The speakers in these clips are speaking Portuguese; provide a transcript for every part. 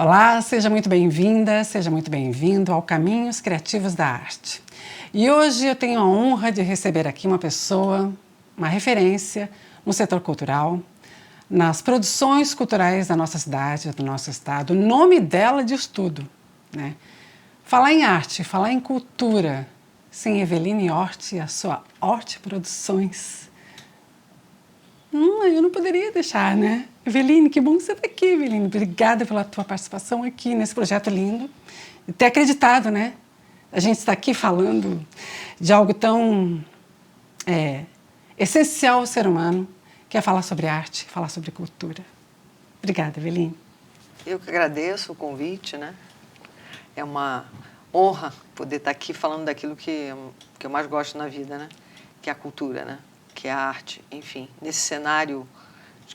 Olá, seja muito bem-vinda, seja muito bem-vindo ao Caminhos Criativos da Arte. E hoje eu tenho a honra de receber aqui uma pessoa, uma referência no setor cultural, nas produções culturais da nossa cidade, do nosso estado. O nome dela diz tudo, né? Falar em arte, falar em cultura, sem Eveline Hort e a sua Hort Produções. Eu não poderia deixar, né? Eveline, que bom que você está aqui, Eveline. Obrigada pela tua participação aqui nesse projeto lindo. E ter acreditado, né? A gente está aqui falando de algo tão essencial ao ser humano, que é falar sobre arte, falar sobre cultura. Obrigada, Eveline. Eu que agradeço o convite, né? É uma honra poder estar aqui falando daquilo que eu mais gosto na vida, né? Que é a cultura, né? Que é a arte, enfim, nesse cenário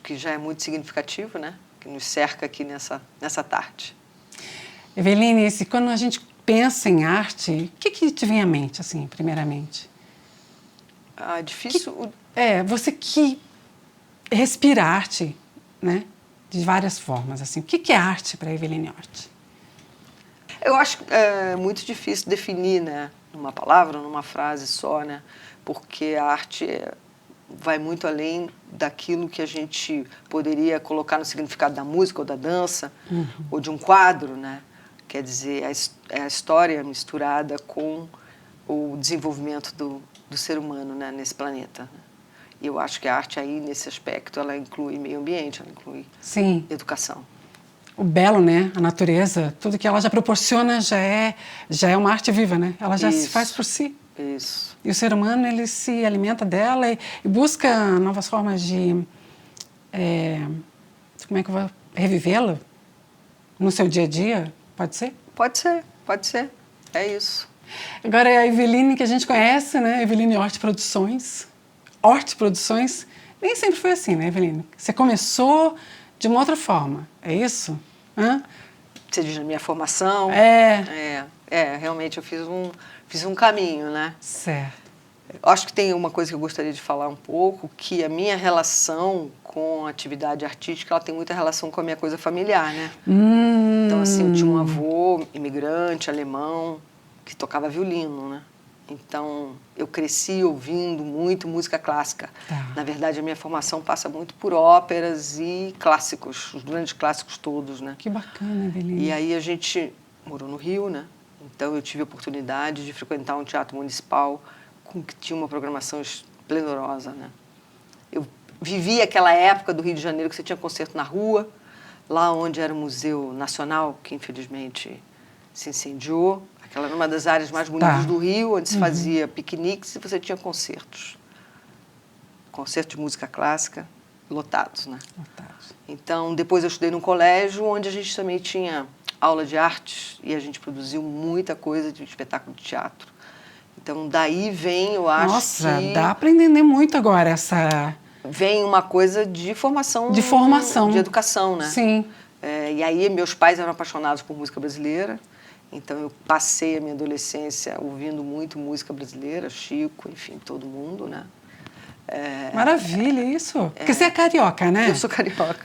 que já é muito significativo, né? Que nos cerca aqui nessa tarde. Eveline, quando a gente pensa em arte, o que te vem à mente, assim, primeiramente? Difícil... Você que respira arte, né? De várias formas, assim. O que é arte para Eveline Hort? Eu acho que é muito difícil definir, né? Numa palavra, numa frase só, né? Porque a arte vai muito além daquilo que a gente poderia colocar no significado da música ou da dança, ou de um quadro, né? Quer dizer, é a história misturada com o desenvolvimento do ser humano, né? Nesse planeta. E eu acho que a arte aí, nesse aspecto, ela inclui meio ambiente, ela inclui educação. O belo, né? A natureza, tudo que ela já proporciona já é uma arte viva, né? Ela já se faz por si. Isso. E o ser humano, ele se alimenta dela e busca novas formas de... como é que eu vou revivê-la no seu dia a dia? Pode ser? Pode ser, pode ser. É isso. Agora, é a Eveline que a gente conhece, né? Eveline Hort Produções. Hort Produções. Nem sempre foi assim, né, Eveline? Você começou de uma outra forma, é isso? Você diz na minha formação? Realmente eu fiz um caminho, né? Certo. Eu acho que tem uma coisa que eu gostaria de falar um pouco, que a minha relação com a atividade artística, ela tem muita relação com a minha coisa familiar, né? Então, assim, eu tinha um avô imigrante, alemão, que tocava violino, né? Então, eu cresci ouvindo muito música clássica. Tá. Na verdade, a minha formação passa muito por óperas e clássicos, os grandes clássicos todos, né? Que bacana, Eveline. E aí a gente morou no Rio, né? Então, eu tive a oportunidade de frequentar um teatro municipal que tinha uma programação esplendorosa, né? Eu vivi aquela época do Rio de Janeiro que você tinha concerto na rua, lá onde era o Museu Nacional, que infelizmente se incendiou. Aquela era uma das áreas mais bonitas do Rio, onde se fazia piqueniques e você tinha concertos. Concertos de música clássica lotados, né? Lotados. Então, depois eu estudei num colégio onde a gente também tinha aula de artes e a gente produziu muita coisa de espetáculo de teatro. Então, daí vem, eu acho Nossa, que... dá para entender muito agora essa... Vem uma coisa de formação. De formação. De educação, né? Sim. E aí, meus pais eram apaixonados por música brasileira. Então, eu passei a minha adolescência ouvindo muito música brasileira, Chico, enfim, todo mundo, né? Maravilha, isso. Porque você é carioca, né? Eu sou carioca.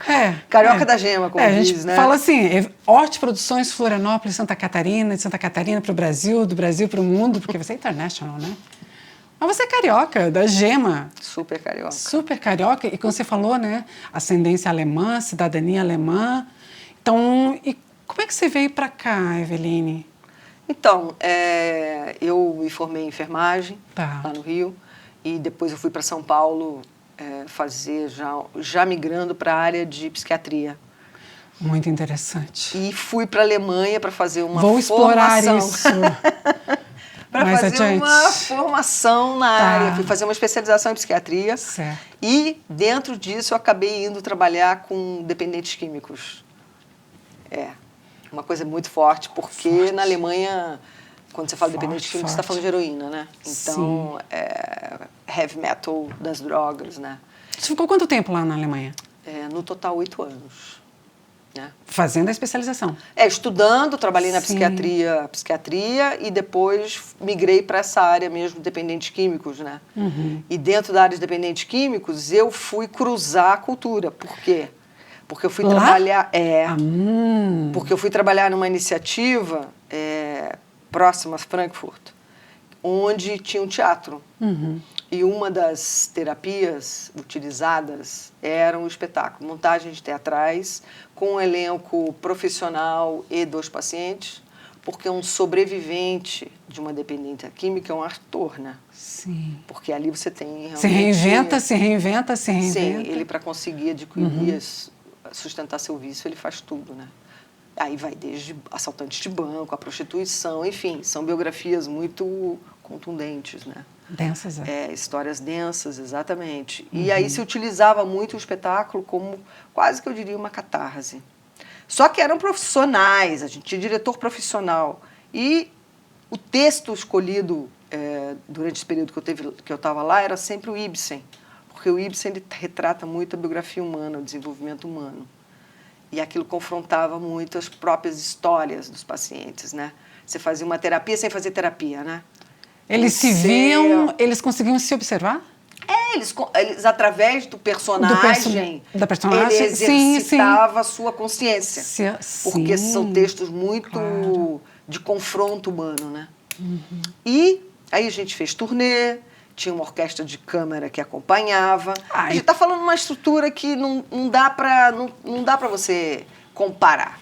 Carioca da gema, como diz, né? A gente fala assim, Hort Produções, Florianópolis, Santa Catarina, de Santa Catarina para o Brasil, do Brasil para o mundo, porque você é international, né? Mas você é carioca, da gema. Super carioca. Super carioca. E como você falou, né? Ascendência alemã, cidadania alemã. Então, e como é que você veio para cá, Eveline? Então, eu me formei em enfermagem, lá no Rio. E depois eu fui para São Paulo fazer, já migrando para a área de psiquiatria. Muito interessante. E fui para a Alemanha para fazer uma Vou explorar formação. isso. Para fazer uma formação na área. Fui fazer uma especialização em psiquiatria. Certo. E, dentro disso, eu acabei indo trabalhar com dependentes químicos. Uma coisa muito forte, porque na Alemanha... Quando você fala dependente químico, você está falando de heroína, né? Então, heavy metal das drogas, né? Você ficou quanto tempo lá na Alemanha? No total, 8 anos. Né? Fazendo a especialização? Estudando, trabalhei na psiquiatria e depois migrei para essa área mesmo de dependentes químicos, né? E dentro da área de dependentes químicos, eu fui cruzar a cultura. Por quê? porque eu fui Lá? trabalhar... Porque eu fui trabalhar numa iniciativa próxima a Frankfurt, onde tinha um teatro. E uma das terapias utilizadas era um espetáculo, montagens teatrais, com um elenco profissional e dos pacientes, porque um sobrevivente de uma dependência química é um ator, né? Sim. Porque ali você tem realmente... Se reinventa, se reinventa, se reinventa. Sim, ele para conseguir adquirir, sustentar seu vício, ele faz tudo, né? Aí vai desde assaltantes de banco, a prostituição, enfim, são biografias muito contundentes, né? Densas, histórias densas, exatamente. E aí se utilizava muito o espetáculo como quase que eu diria uma catarse. Só que eram profissionais, a gente tinha diretor profissional. E o texto escolhido durante esse período que eu estava lá era sempre o Ibsen, porque o Ibsen ele retrata muito a biografia humana, o desenvolvimento humano. E aquilo confrontava muito as próprias histórias dos pacientes, né? Você fazia uma terapia sem fazer terapia, né? Eles se viam, eles conseguiam se observar? Eles através do personagem, da personagem, ele exercitava a sua consciência. Porque são textos muito de confronto humano, né? E aí a gente fez turnê, tinha uma orquestra de câmara que acompanhava. A gente está falando de uma estrutura que não dá para você comparar.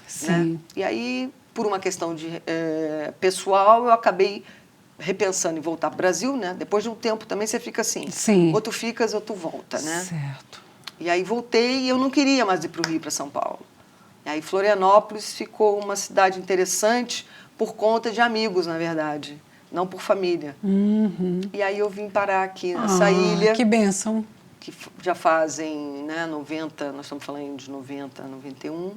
Sim. Né? E aí, por uma questão de pessoal, eu acabei repensando em voltar para o Brasil, né? Depois de um tempo também você fica assim. Sim. Ou tu ficas ou tu volta, né? Certo. E aí voltei e eu não queria mais ir para o Rio, para São Paulo. E aí Florianópolis ficou uma cidade interessante por conta de amigos, na verdade. Não por família. E aí eu vim parar aqui nessa ilha. Que bênção. Que já fazem, né, 90, nós estamos falando de 90, 91.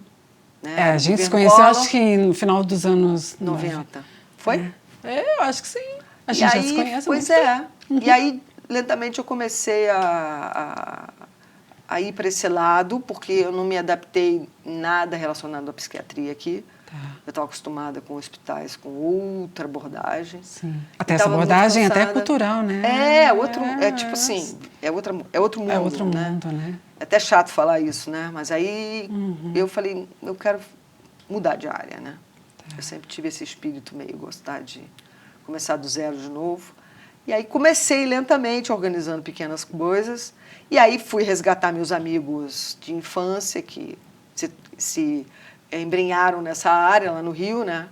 Né, a gente se conheceu, acho que no final dos anos 90. Foi? Eu acho que sim. A gente já se conhece. Pois é. E aí, lentamente, eu comecei a ir para esse lado, porque eu não me adaptei em nada relacionado à psiquiatria aqui. Eu estava acostumada com hospitais com outra abordagem. Sim. Até essa abordagem até cultural, né? Tipo assim, é outro mundo. É outro mundo, né? É até chato falar isso, né? Mas aí eu falei, eu quero mudar de área, né? Eu sempre tive esse espírito meio gostar de começar do zero de novo. E aí comecei lentamente organizando pequenas coisas. E aí fui resgatar meus amigos de infância que se embrenharam nessa área lá no Rio, né?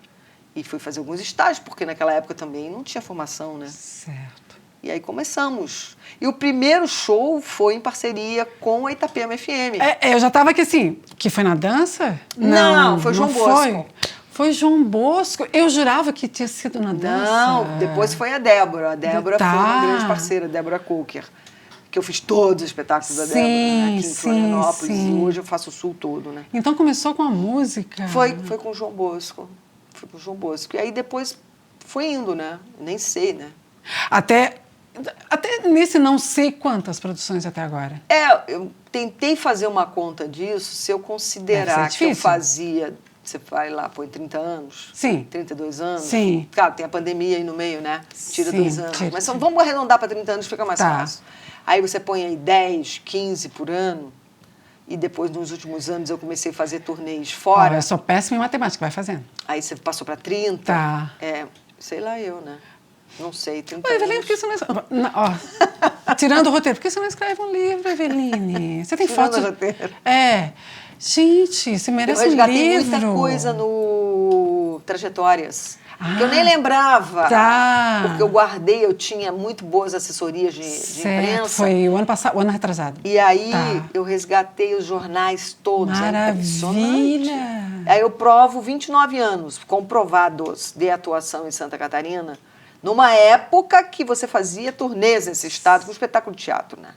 E fui fazer alguns estágios, porque naquela época também não tinha formação, né? Certo. E aí começamos. E o primeiro show foi em parceria com a Itapema FM. Eu já estava aqui assim, que foi na dança? Não, foi João Bosco. Foi João Bosco. Eu jurava que tinha sido na dança. Não, depois foi a Débora. A Débora foi uma grande parceira, a Débora Coker. Que eu fiz todos os espetáculos da Débora, né, aqui em Florianópolis. E hoje eu faço o Sul todo, né? Então começou com a música? Foi com o João Bosco. Foi com o João Bosco. E aí depois foi indo, né? Nem sei, né? Até nesse não sei quantas produções até agora. Eu tentei fazer uma conta disso, se eu considerar que eu fazia... Você vai lá, põe 30 anos, sim. 32 anos. Sim. Claro, tem a pandemia aí no meio, né? Tira sim, 2 anos. Mas vamos arredondar para 30 anos, fica mais fácil. Aí você põe aí 10, 15 por ano. E depois, nos últimos anos, eu comecei a fazer turnês fora. Eu sou péssima em matemática, vai fazendo. Aí você passou para 30. Tá. Sei lá eu, né? Não sei, 30 Eveline, anos. por que você não escreve... Tirando o roteiro, por que você não escreve um livro, Eveline? Você tem fotos... Tirando o roteiro. Gente, você merece um livro. Eu resgatei muita coisa no Trajetórias. Que eu nem lembrava. Porque eu guardei, eu tinha muito boas assessorias de imprensa. Foi o ano passado, o ano retrasado. E aí eu resgatei os jornais todos. Maravilha! Aí eu provo 29 anos comprovados de atuação em Santa Catarina, numa época que você fazia turnês nesse estado com espetáculo de teatro, né?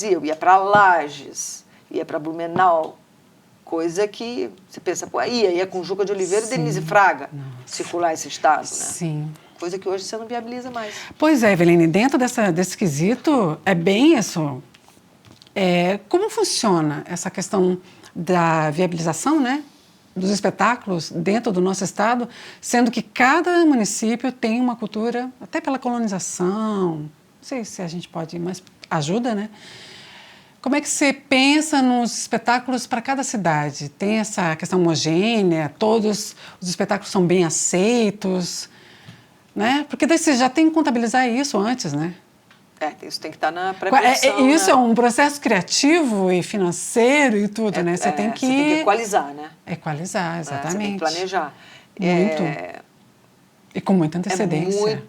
Eu ia para Lages, ia para Blumenau, coisa que você pensa, ia com Juca de Oliveira e Denise Fraga circular esse estado, né? Sim. Coisa que hoje você não viabiliza mais. Pois é, Eveline, dentro desse quesito, é bem isso. Como funciona essa questão da viabilização, né, dos espetáculos dentro do nosso estado, sendo que cada município tem uma cultura, até pela colonização, não sei se a gente pode ir, mas ajuda, né? Como é que você pensa nos espetáculos para cada cidade? Tem essa questão homogênea? Todos os espetáculos são bem aceitos? Né? Porque daí você já tem que contabilizar isso antes, né? Isso tem que estar na pré-produção. Isso, né? É um processo criativo e financeiro e tudo, né? Você tem Você tem que equalizar, né? Equalizar, exatamente. Você tem que planejar. Muito. E com muita antecedência.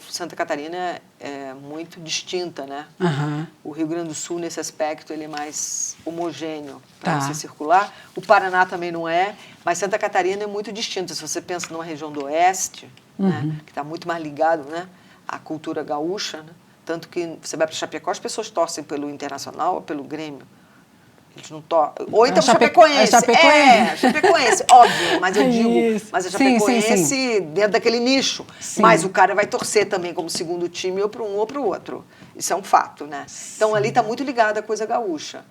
Santa Catarina é muito distinta, né? Uhum. O Rio Grande do Sul, nesse aspecto, ele é mais homogêneo para você circular. O Paraná também não é, mas Santa Catarina é muito distinta. Se você pensa numa região do Oeste, né, que está muito mais ligado, né, à cultura gaúcha, né? Tanto que você vai para Chapecó, as pessoas torcem pelo Internacional ou pelo Grêmio. Eles não torcem. Ou então Chapecoense. Chapecoense, óbvio, mas eu digo, mas a Chapecoense sim. Dentro daquele nicho. Sim. Mas o cara vai torcer também como segundo time ou para um ou para o outro. Isso é um fato, né? Sim. Então ali está muito ligada a coisa gaúcha.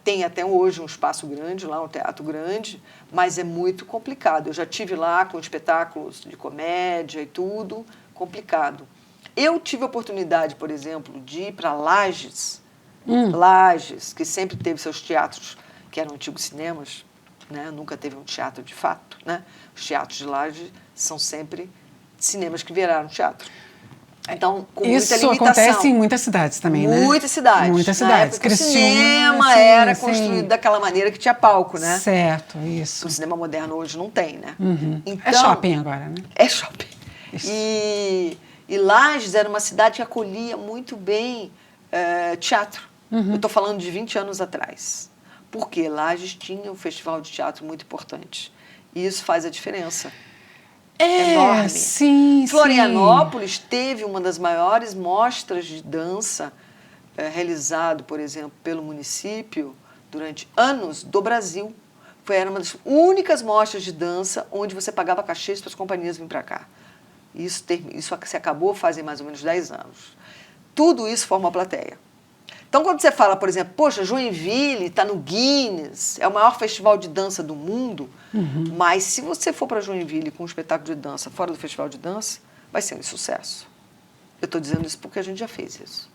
Tem até hoje um espaço grande lá, um teatro grande, mas é muito complicado. Eu já estive lá com espetáculos de comédia e tudo, complicado. Eu tive a oportunidade, por exemplo, de ir para Lages, Lages, que sempre teve seus teatros, que eram antigos cinemas, né? Nunca teve um teatro de fato, né? Os teatros de Lages são sempre cinemas que viraram teatro. Então, com muita limitação. Isso acontece em muitas cidades também, né? Muitas cidades. Muitas cidades. O cinema era construído daquela maneira que tinha palco, né? Certo, isso. O cinema moderno hoje não tem, né? Então, é shopping agora, né? É shopping. E Lages era uma cidade que acolhia muito bem teatro. Eu estou falando de 20 anos atrás. Porque Lages tinha um festival de teatro muito importante. E isso faz a diferença. Enorme. Sim, Florianópolis teve uma das maiores mostras de dança realizado, por exemplo, pelo município durante anos do Brasil. Era uma das únicas mostras de dança onde você pagava cachês para as companhias virem para cá. Isso se acabou fazem mais ou menos 10 anos. Tudo isso forma a plateia. Então, quando você fala, por exemplo, poxa, Joinville está no Guinness, é o maior festival de dança do mundo, mas se você for para Joinville com um espetáculo de dança fora do festival de dança, vai ser um sucesso. Eu estou dizendo isso porque a gente já fez isso.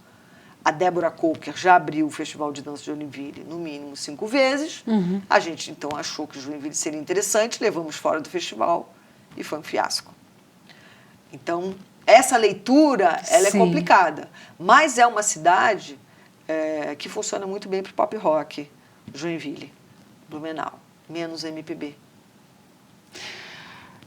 A Débora Coker já abriu o festival de dança de Joinville no mínimo 5 vezes. A gente, então, achou que Joinville seria interessante, levamos fora do festival e foi um fiasco. Então, essa leitura, ela é complicada, mas é uma cidade que funciona muito bem para o pop rock, Joinville, Blumenau, menos MPB.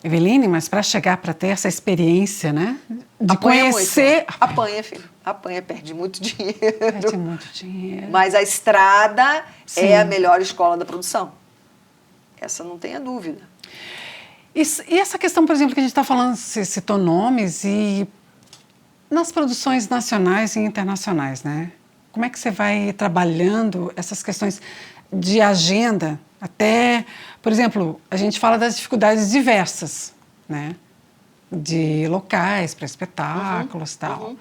Eveline, mas para chegar para ter essa experiência, né? De conhecer... Muito. Apanha, filho. Apanha, perde muito dinheiro. Perde muito dinheiro. Mas a estrada é a melhor escola da produção. Essa não tenha dúvida. E essa questão, por exemplo, que a gente está falando, você citou nomes, e nas produções nacionais e internacionais, né? Como é que você vai trabalhando essas questões de agenda? Até, por exemplo, a gente fala das dificuldades diversas, né? De locais para espetáculos e tal.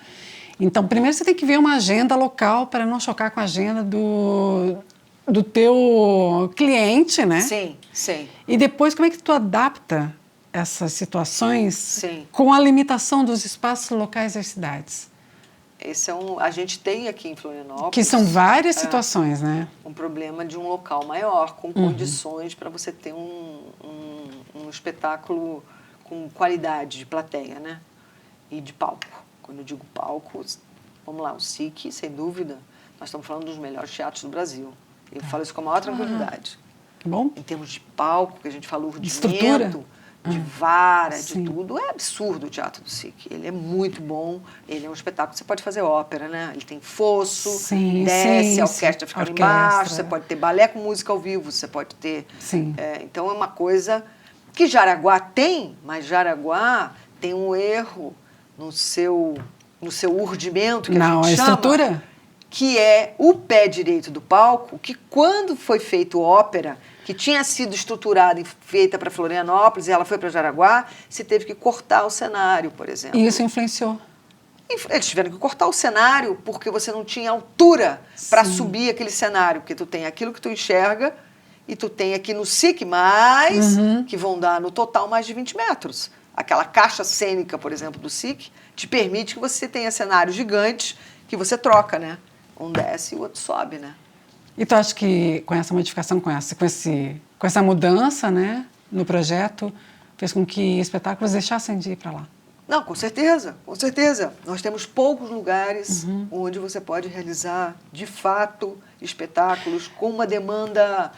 Então, primeiro você tem que ver uma agenda local para não chocar com a agenda do teu cliente, né? Sim, sim. E depois, como é que tu adapta essas situações com a limitação dos espaços locais das cidades? A gente tem aqui em Florianópolis... Que são várias situações, né? Um problema de um local maior, com condições para você ter um espetáculo com qualidade de plateia, né? E de palco. Quando eu digo palco, vamos lá, o SIC, sem dúvida, nós estamos falando dos melhores teatros do Brasil. Eu falo isso com a maior tranquilidade. Bom. Em termos de palco, que a gente falou, de estrutura, de vara, de tudo, é absurdo o Teatro do SIC. Ele é muito bom, ele é um espetáculo, você pode fazer ópera, né? Ele tem fosso, desce, a orquestra fica lá embaixo, você pode ter balé com música ao vivo, você pode ter... então é uma coisa que Jaraguá tem, mas Jaraguá tem um erro no seu urdimento, que a gente chama... estrutura? Que é o pé direito do palco, que quando foi feito ópera, que tinha sido estruturada e feita para Florianópolis, e ela foi para Jaraguá, se teve que cortar o cenário, por exemplo. E isso influenciou? Eles tiveram que cortar o cenário porque você não tinha altura para subir aquele cenário, porque tu tem aquilo que tu enxerga e tu tem aqui no SIC mais, que vão dar no total mais de 20 metros. Aquela caixa cênica, por exemplo, do SIC, te permite que você tenha cenários gigantes que você troca, né? Um desce e o outro sobe, né? E tu acha que com essa modificação, com essa mudança, né, no projeto, fez com que espetáculos deixassem de ir para lá? Não, com certeza, com certeza. Nós temos poucos lugares onde você pode realizar, de fato, espetáculos com uma demanda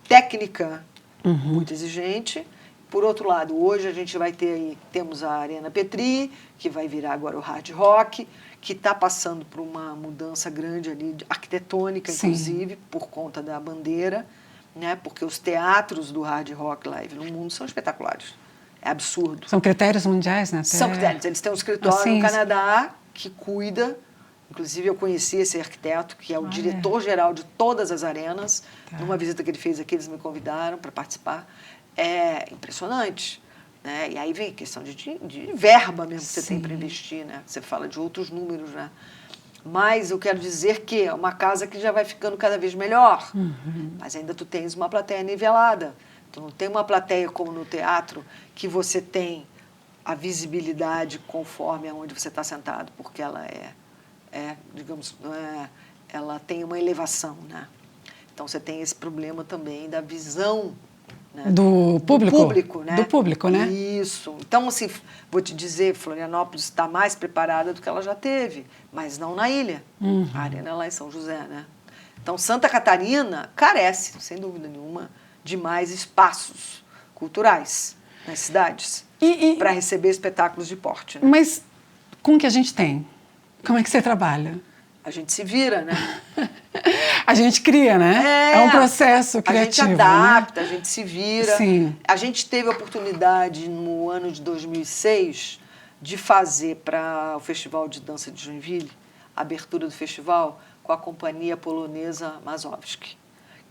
técnica muito exigente. Por outro lado, hoje a gente vai ter aí, temos a Arena Petri, que vai virar agora o Hard Rock, que está passando por uma mudança grande ali, arquitetônica, inclusive, por conta da bandeira, né? Porque os teatros do Hard Rock Live no mundo são espetaculares. É absurdo. São critérios mundiais, né? São critérios. Eles têm um escritório no Canadá que cuida. Inclusive, eu conheci esse arquiteto, que é o diretor-geral de todas as arenas. Numa visita que ele fez aqui, eles me convidaram para participar. É impressionante. Né? E aí vem questão de verba mesmo que você tem para investir. Né? Você fala de outros números. Né? Mas eu quero dizer que é uma casa que já vai ficando cada vez melhor. Mas ainda tu tens uma plateia nivelada. Tu não tem uma plateia como no teatro, que você tem a visibilidade conforme aonde você está sentado, porque ela digamos, ela tem uma elevação, né? Então você tem esse problema também da visão, né? Do público, né? Do público, né? Isso. Então, assim, vou te dizer, Florianópolis está mais preparada do que ela já teve, mas não na ilha. A arena é lá em São José, né? Então, Santa Catarina carece, sem dúvida nenhuma, de mais espaços culturais nas cidades para receber espetáculos de porte. Né? Mas com o que a gente tem, como é que você trabalha? A gente se vira, né? A gente cria, né? É um processo criativo. A gente adapta, né? A gente se vira. Sim. A gente teve a oportunidade, no ano de 2006, de fazer para o Festival de Dança de Joinville, a abertura do festival, com a companhia polonesa Mazowski,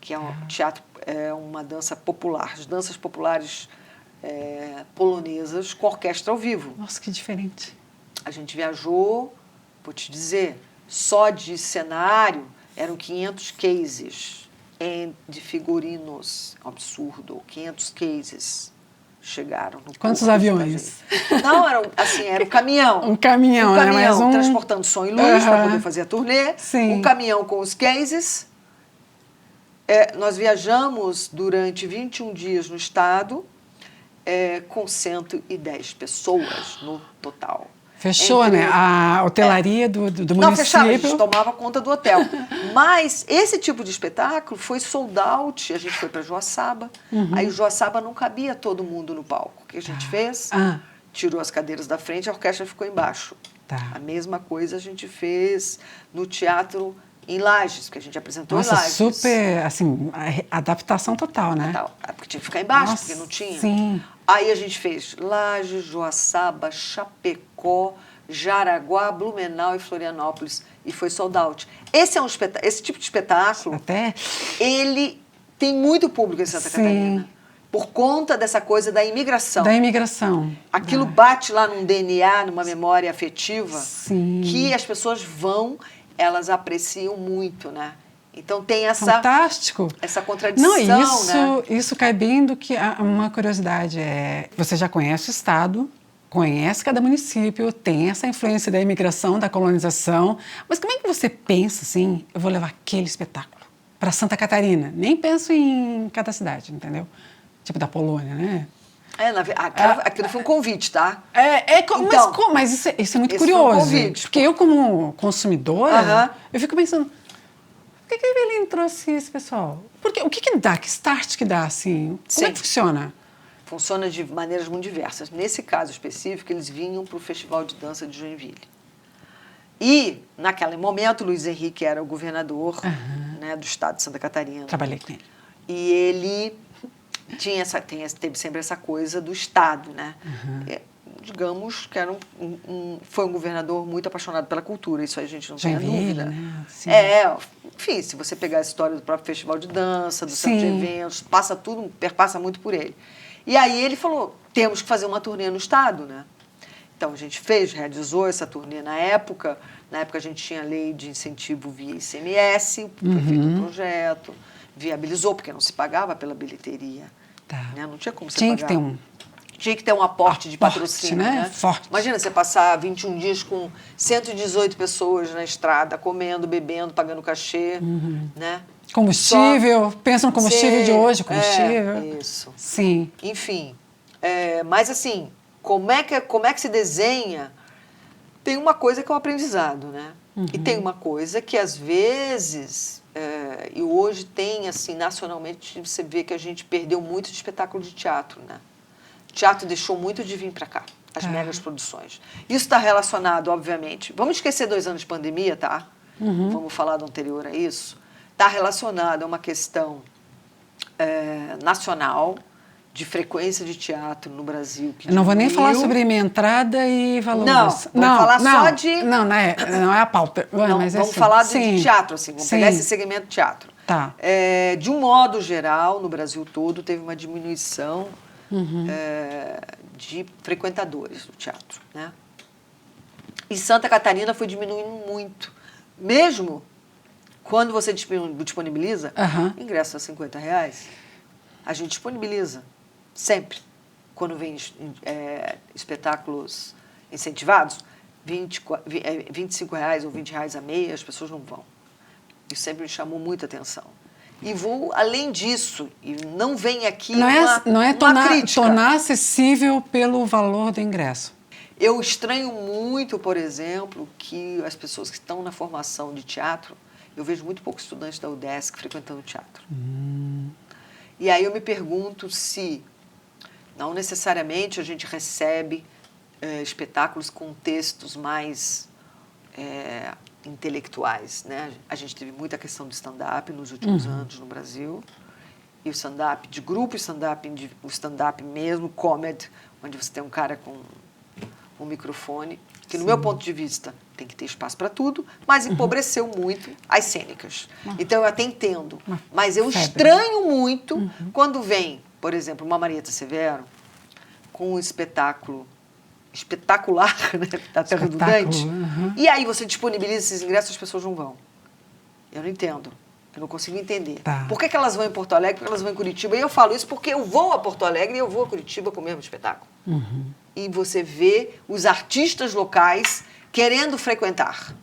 que é um teatro, é uma dança popular, as danças populares polonesas com orquestra ao vivo. Nossa, que diferente. A gente viajou, vou te dizer, só de cenário eram 500 cases de figurinos, absurdo, 500 cases chegaram no Quantos aviões? Não, era um caminhão. Um caminhão, né? Mas transportando som e luz para poder fazer a turnê. Sim. Um caminhão com os cases. Nós viajamos durante 21 dias no estado, com 110 pessoas no total. Fechou, né? A hotelaria do município. Não, fechava, a gente tomava conta do hotel. Mas esse tipo de espetáculo foi sold out. A gente foi para Joaçaba. Aí o Joaçaba não cabia todo mundo no palco. O que a gente fez? Tirou as cadeiras da frente, a orquestra ficou embaixo. A mesma coisa a gente fez no teatro em Lages, que a gente apresentou em Lages. Super, assim, adaptação total, né? Total. Porque tinha que ficar embaixo, porque não tinha. Sim. Aí a gente fez Lages, Joaçaba, Chapecó, Jaraguá, Blumenau e Florianópolis. E foi sold out. Esse tipo de espetáculo, ele tem muito público em Santa Catarina. Por conta dessa coisa da imigração. Da imigração. Aquilo bate lá num DNA, numa memória afetiva, Sim. que as pessoas elas apreciam muito, né? Então tem Fantástico. Essa contradição, né? Isso cai bem do que uma curiosidade você já conhece o estado, conhece cada município, tem essa influência da imigração, da colonização, mas como é que você pensa assim, eu vou levar aquele espetáculo para Santa Catarina? Nem penso em cada cidade, entendeu? Tipo da Polônia, né? Aquilo foi um convite, tá? Mas isso é muito curioso. Foi um convite. Porque eu, como consumidora, eu fico pensando, por que ele trouxe esse pessoal? Porque, o que dá? Que start que dá, assim? Como é que funciona? Funciona de maneiras muito diversas. Nesse caso específico, eles vinham para o Festival de Dança de Joinville. E, naquele momento, o Luiz Henrique era o governador né, do estado de Santa Catarina. Trabalhei com ele. E ele teve sempre essa coisa do estado, né? Digamos que foi um governador muito apaixonado pela cultura, isso aí a gente não tem dúvida. Né? Sim. Enfim, se você pegar a história do próprio Festival de Dança, do Centro de Eventos, perpassa muito por ele. E aí ele falou, temos que fazer uma turnê no estado, né? Então a gente realizou essa turnê na época a gente tinha lei de incentivo via ICMS, foi feito um projeto, viabilizou, porque não se pagava pela bilheteria. Né? Não tinha como você pagar. Tinha que ter tinha que ter um aporte de patrocínio, né? Forte. Imagina você passar 21 dias com 118 pessoas na estrada, comendo, bebendo, pagando cachê, né? Combustível, pensa no combustível de hoje, combustível. Isso. Sim. Enfim, mas assim, como é que se desenha? Tem uma coisa que é o aprendizado, né? E tem uma coisa que às vezes, e hoje tem assim, nacionalmente, você vê que a gente perdeu muito de espetáculo de teatro, né? O teatro deixou muito de vir para cá, as megas produções. Isso está relacionado, obviamente, vamos esquecer 2 anos de pandemia, tá? Vamos falar do anterior a isso. Está relacionado a uma questão nacional, de frequência de teatro no Brasil. Que não vou nem falar sobre minha entrada e valores. Não, vamos falar só de... Não é a pauta. Não, mas vamos assim, falar de teatro, assim, vamos pegar esse segmento de teatro. Tá. De um modo geral, no Brasil todo, teve uma diminuição de frequentadores do teatro, né? E Santa Catarina foi diminuindo muito. Mesmo quando você disponibiliza ingresso a R$50, a gente disponibiliza sempre. Quando vem espetáculos incentivados, R$25 ou R$20 a meia, as pessoas não vão. Isso sempre me chamou muita atenção. E vou além disso, e não vem aqui uma crítica. Tornar acessível pelo valor do ingresso. Eu estranho muito, por exemplo, que as pessoas que estão na formação de teatro, eu vejo muito poucos estudantes da UDESC frequentando teatro. E aí eu me pergunto se, não necessariamente a gente recebe espetáculos com textos mais intelectuais, né? A gente teve muita questão do stand-up nos últimos anos no Brasil, e o stand-up de grupo, o stand-up mesmo, comedy, onde você tem um cara com um microfone, que no meu ponto de vista tem que ter espaço para tudo, mas empobreceu muito as cênicas. Então eu até entendo, mas eu estranho muito quando vem, por exemplo, uma Marieta Severo com um espetáculo espetacular, né? Tá até redundante. E aí você disponibiliza esses ingressos, as pessoas não vão. Eu não entendo. Eu não consigo entender. Tá. Por que elas vão em Porto Alegre, por que elas vão em Curitiba? E eu falo isso porque eu vou a Porto Alegre e eu vou a Curitiba com o mesmo espetáculo. E você vê os artistas locais querendo frequentar.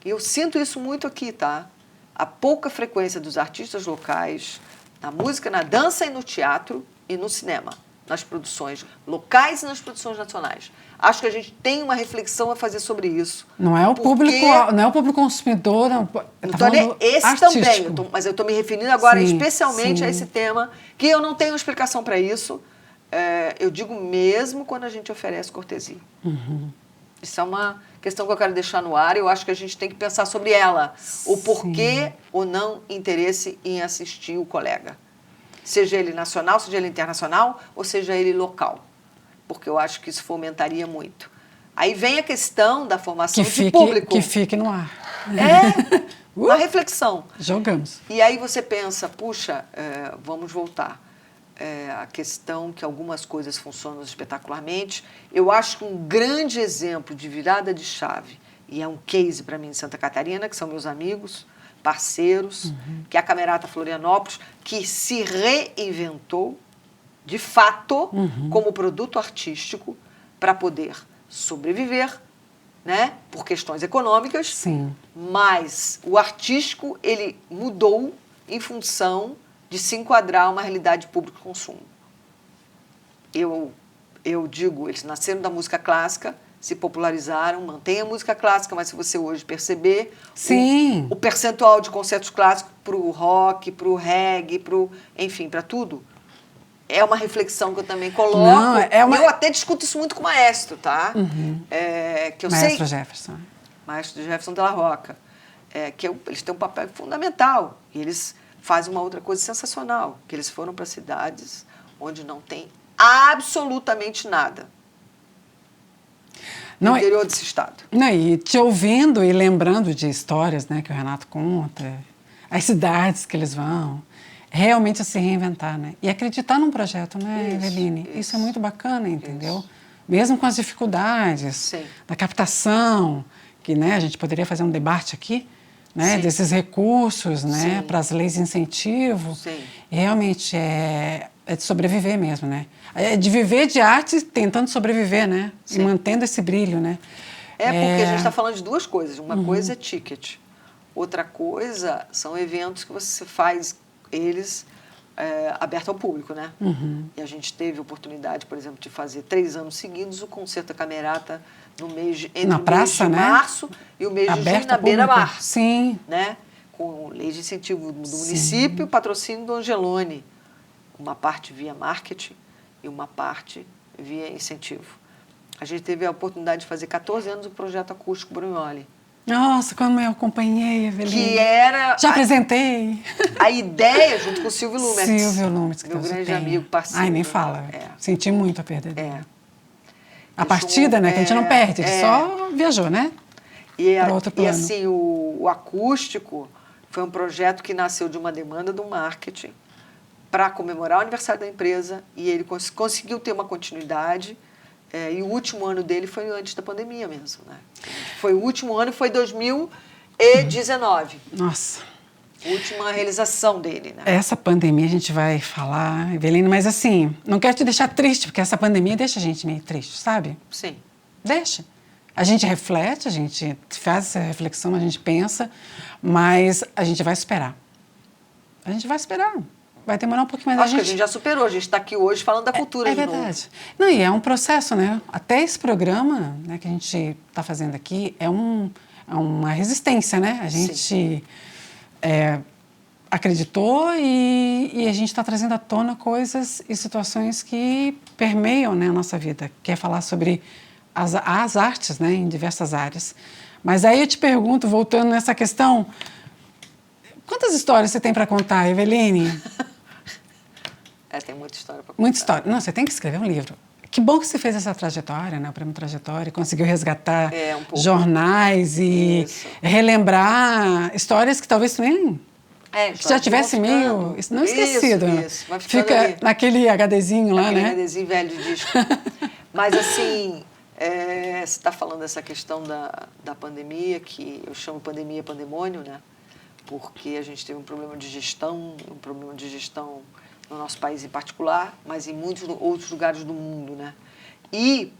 E eu sinto isso muito aqui, tá? A pouca frequência dos artistas locais na música, na dança e no teatro e no cinema, nas produções locais e nas produções nacionais. Acho que a gente tem uma reflexão a fazer sobre isso. Não é o público consumidor, não. Esse artístico. também, mas eu estou me referindo agora especialmente a esse tema, que eu não tenho explicação para isso. Eu digo mesmo quando a gente oferece cortesia. Isso é uma questão que eu quero deixar no ar, e eu acho que a gente tem que pensar sobre ela. O porquê ou não interesse em assistir o colega. Seja ele nacional, seja ele internacional, ou seja ele local. Porque eu acho que isso fomentaria muito. Aí vem a questão da formação de público. Que fique no ar. Uma reflexão. Jogamos. E aí você pensa, puxa, vamos voltar. A questão que algumas coisas funcionam espetacularmente. Eu acho que um grande exemplo de virada de chave, e é um case para mim em Santa Catarina, que são meus amigos, parceiros, que é a Camerata Florianópolis, que se reinventou, de fato, como produto artístico para poder sobreviver, né, por questões econômicas. Sim. Mas o artístico, ele mudou em função de se enquadrar a uma realidade de público-consumo. Eu digo, eles nasceram da música clássica, se popularizaram, mantém a música clássica, mas se você hoje perceber, o percentual de concertos clássicos para o rock, para o reggae, enfim, para tudo, é uma reflexão que eu também coloco. Não, eu até discuto isso muito com o maestro, tá? Que eu Maestro Jefferson. Maestro Jefferson de la Roca. Eles têm um papel fundamental. E eles fazem uma outra coisa sensacional, que eles foram para cidades onde não tem absolutamente nada. No interior desse estado. Não, e te ouvindo e lembrando de histórias, né, que o Renato conta, as cidades que eles vão, realmente se reinventar, né? E acreditar num projeto, né, Eveline? Isso é muito bacana, entendeu? Isso. Mesmo com as dificuldades da captação, que, né, a gente poderia fazer um debate aqui, né, desses recursos, né, para as leis de incentivo. Realmente é de sobreviver mesmo, né? É de viver de arte tentando sobreviver, né? Sim. E mantendo esse brilho, né? Porque a gente está falando de duas coisas. Uma coisa é ticket. Outra coisa são eventos que você faz eles aberto ao público, né? E a gente teve a oportunidade, por exemplo, de fazer 3 anos seguidos o Concerto Camerata entre na o praça, mês de março e o mês de junho na Beira-Mar. Sim. Né? Com lei de incentivo do município, patrocínio do Angeloni. Uma parte via marketing e uma parte via incentivo. A gente teve a oportunidade de fazer 14 anos o projeto acústico Brunholi. Nossa, quando eu acompanhei, Eveline. Que era... Já apresentei. A ideia, junto com o Silvio Lumertz. Silvio Lumertz, meu grande amigo, parceiro. Ai, nem fala. Senti muito a perda dele. A Deixou, partida, né? Que a gente não perde, ele só viajou, né? Para outro plano. E assim, o acústico foi um projeto que nasceu de uma demanda do marketing para comemorar o aniversário da empresa, e ele conseguiu ter uma continuidade. E o último ano dele foi antes da pandemia mesmo, né? O último ano foi 2019. Nossa. A última realização dele, né? Essa pandemia a gente vai falar, Eveline, mas assim, não quero te deixar triste, porque essa pandemia deixa a gente meio triste, sabe? Sim. Deixa. A gente reflete, a gente faz essa reflexão, a gente pensa, mas a gente vai esperar. A gente vai esperar. Vai demorar um pouquinho mais. Acho que a gente já superou, a gente está aqui hoje falando da cultura de novo. É verdade. Não, e é um processo, né? Até esse programa, né, que a gente está fazendo aqui é uma resistência, né? A gente acreditou e a gente está trazendo à tona coisas e situações que permeiam, né, a nossa vida. Quer falar sobre as artes, né, em diversas áreas. Mas aí eu te pergunto, voltando nessa questão, quantas histórias você tem para contar, Eveline? Tem muita história para contar. Muita história. Não, você tem que escrever um livro. Que bom que você fez essa trajetória, né? O prêmio Trajetória, conseguiu resgatar jornais e relembrar histórias que talvez tu nem... que já tivesse meio... Não esquecido. Isso. Vai fica ali. Naquele HDzinho lá, né? HDzinho velho de disco. Mas, assim, você está falando dessa questão da pandemia, que eu chamo pandemia pandemônio, né? Porque a gente teve um problema de gestão, no nosso país em particular, mas em muitos outros lugares do mundo, né? E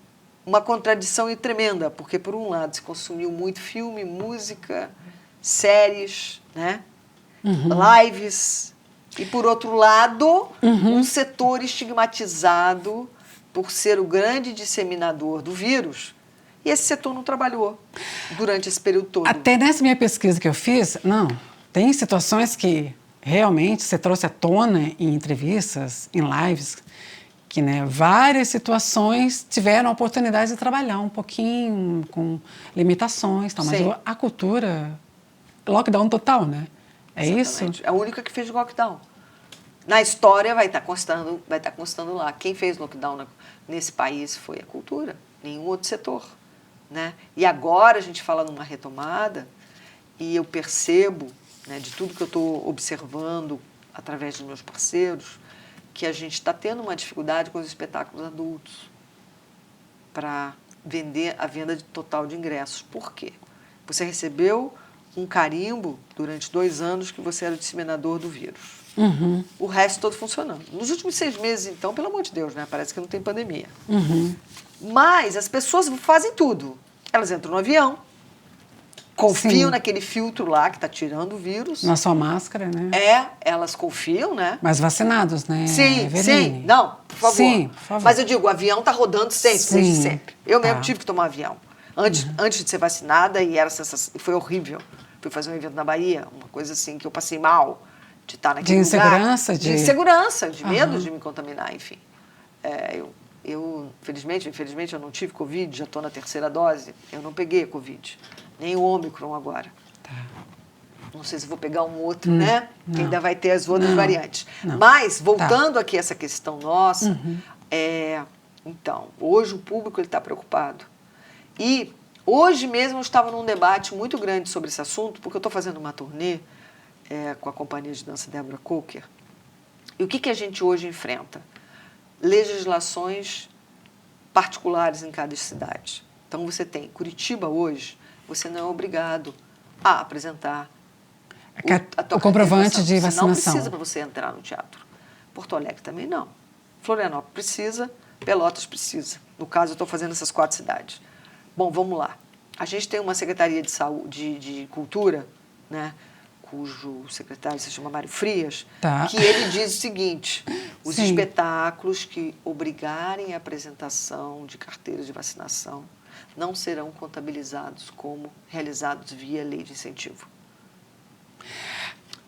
uma contradição tremenda, porque, por um lado, se consumiu muito filme, música, séries, né? Lives, e, por outro lado, um setor estigmatizado por ser o grande disseminador do vírus, e esse setor não trabalhou durante esse período todo. Até nessa minha pesquisa que eu fiz, tem situações que realmente você trouxe à tona em entrevistas, em lives, que, né, várias situações tiveram a oportunidade de trabalhar um pouquinho com limitações, tal, mas a cultura, lockdown total, né? É Exatamente. isso? É a única que fez lockdown. Na história vai estar constando lá. Quem fez lockdown nesse país foi a cultura, nenhum outro setor, né? E agora a gente fala numa retomada e eu percebo, né, de tudo que eu estou observando através dos meus parceiros, que a gente está tendo uma dificuldade com os espetáculos adultos para a venda total de ingressos. Por quê? Você recebeu um carimbo durante 2 anos que você era o disseminador do vírus. O resto todo funcionando. Nos últimos 6 meses, então, pelo amor de Deus, né? Parece que não tem pandemia. Mas as pessoas fazem tudo. Elas entram no avião, confiam naquele filtro lá que está tirando o vírus. Na sua máscara, né? Elas confiam, né? Mas vacinados, né? Sim. Não, por favor. Sim, por favor. Mas eu digo, o avião está rodando sempre, desde sempre. Eu mesmo Tá. tive que tomar avião. Antes de ser vacinada, e foi horrível. Fui fazer um evento na Bahia, uma coisa assim, que eu passei mal de estar naquele lugar. De insegurança, de medo de me contaminar, enfim. Eu, infelizmente, eu não tive Covid, já estou na 3ª dose. Eu não peguei a Covid, nem o Ômicron agora. Tá. Não sei se vou pegar um outro, né? Não. Que ainda vai ter as outras variantes. Não. Mas, voltando aqui a essa questão nossa, então, hoje o público está preocupado. E hoje mesmo eu estava num debate muito grande sobre esse assunto, porque eu estou fazendo uma turnê com a companhia de dança Débora Coker. E o que a gente hoje enfrenta? Legislações particulares em cada cidade. Então, você tem Curitiba hoje, você não é obrigado a apresentar o comprovante de vacinação. Você não precisa para você entrar no teatro. Porto Alegre também não. Florianópolis precisa, Pelotas precisa. No caso, eu estou fazendo essas 4 cidades. Bom, vamos lá. A gente tem uma Secretaria de Saúde, de Cultura, né, cujo secretário se chama Mário Frias, que ele diz o seguinte: os espetáculos que obrigarem a apresentação de carteiras de vacinação não serão contabilizados como realizados via lei de incentivo.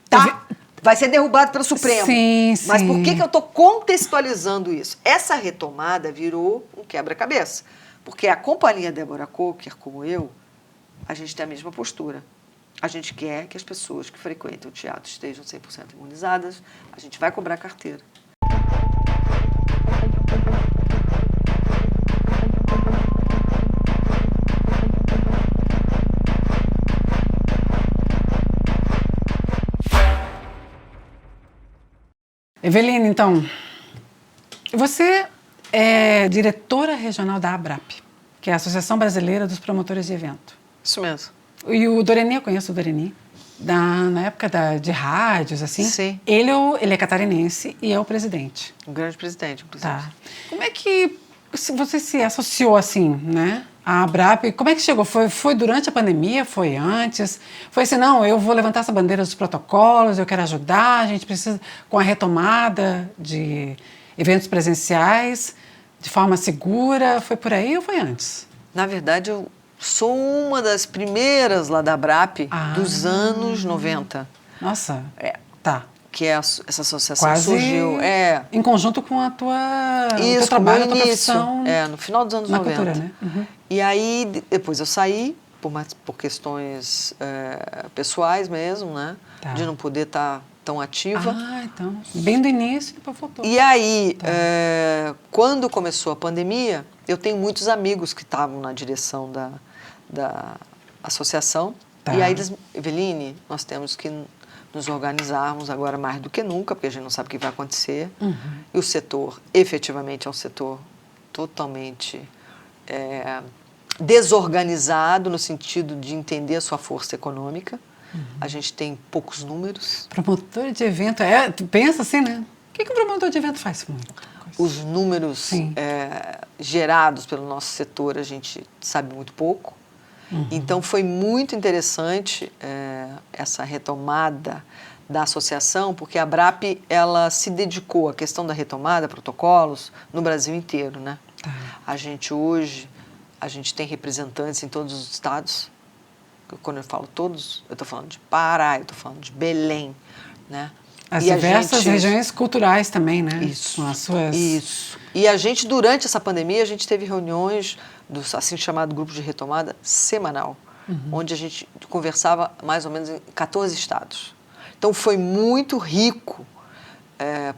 Tá? Vai ser derrubado pelo Supremo. Sim, Mas sim. por que eu estou contextualizando isso? Essa retomada virou um quebra-cabeça. Porque a companhia Débora Coker, como eu, a gente tem a mesma postura. A gente quer que as pessoas que frequentam o teatro estejam 100% imunizadas. A gente vai cobrar carteira. Eveline, então, você é diretora regional da ABRAP, que é a Associação Brasileira dos Promotores de Evento. Isso mesmo. E o Doreni, eu conheço o Doreni, na época de rádios, assim. Sim. Ele é catarinense e é o presidente. Um grande presidente, inclusive. Tá. Como é que você se associou, assim, né, à ABRAP? Como é que chegou? Foi durante a pandemia? Foi antes? Foi assim, não, eu vou levantar essa bandeira dos protocolos, eu quero ajudar, a gente precisa, com a retomada de eventos presenciais, de forma segura. Foi por aí ou foi antes? Na verdade, eu sou uma das primeiras lá da ABRAP dos anos 90. Nossa, Tá. Que essa associação quase surgiu. Em conjunto com o teu trabalho, a tua profissão. No final dos anos na 90. Cultura, né? Uhum. E aí, depois eu saí, por questões pessoais mesmo, né? Tá. De não poder estar tão ativa. Então, bem do início, depois voltou. E aí, quando começou a pandemia, eu tenho muitos amigos que estavam na direção da associação. Tá. E aí eles, Eveline, nós temos que nos organizarmos agora mais do que nunca, porque a gente não sabe o que vai acontecer. Uhum. E o setor, efetivamente, é um setor totalmente desorganizado no sentido de entender a sua força econômica. Uhum. A gente tem poucos números. Promotor de evento, tu pensa assim, né? O que o promotor de evento faz? Os números gerados pelo nosso setor, a gente sabe muito pouco. Uhum. Então, foi muito interessante essa retomada da associação, porque a ABRAP, ela se dedicou à questão da retomada, protocolos, no Brasil inteiro, né? Tá. A gente hoje, tem representantes em todos os estados. Quando eu falo todos, eu estou falando de Pará, eu estou falando de Belém, né? As diversas regiões culturais também, né? Isso. Com as suas... Isso. E a gente, durante essa pandemia, a gente teve reuniões do assim chamado grupo de retomada semanal, onde a gente conversava mais ou menos em 14 estados. Então, foi muito rico,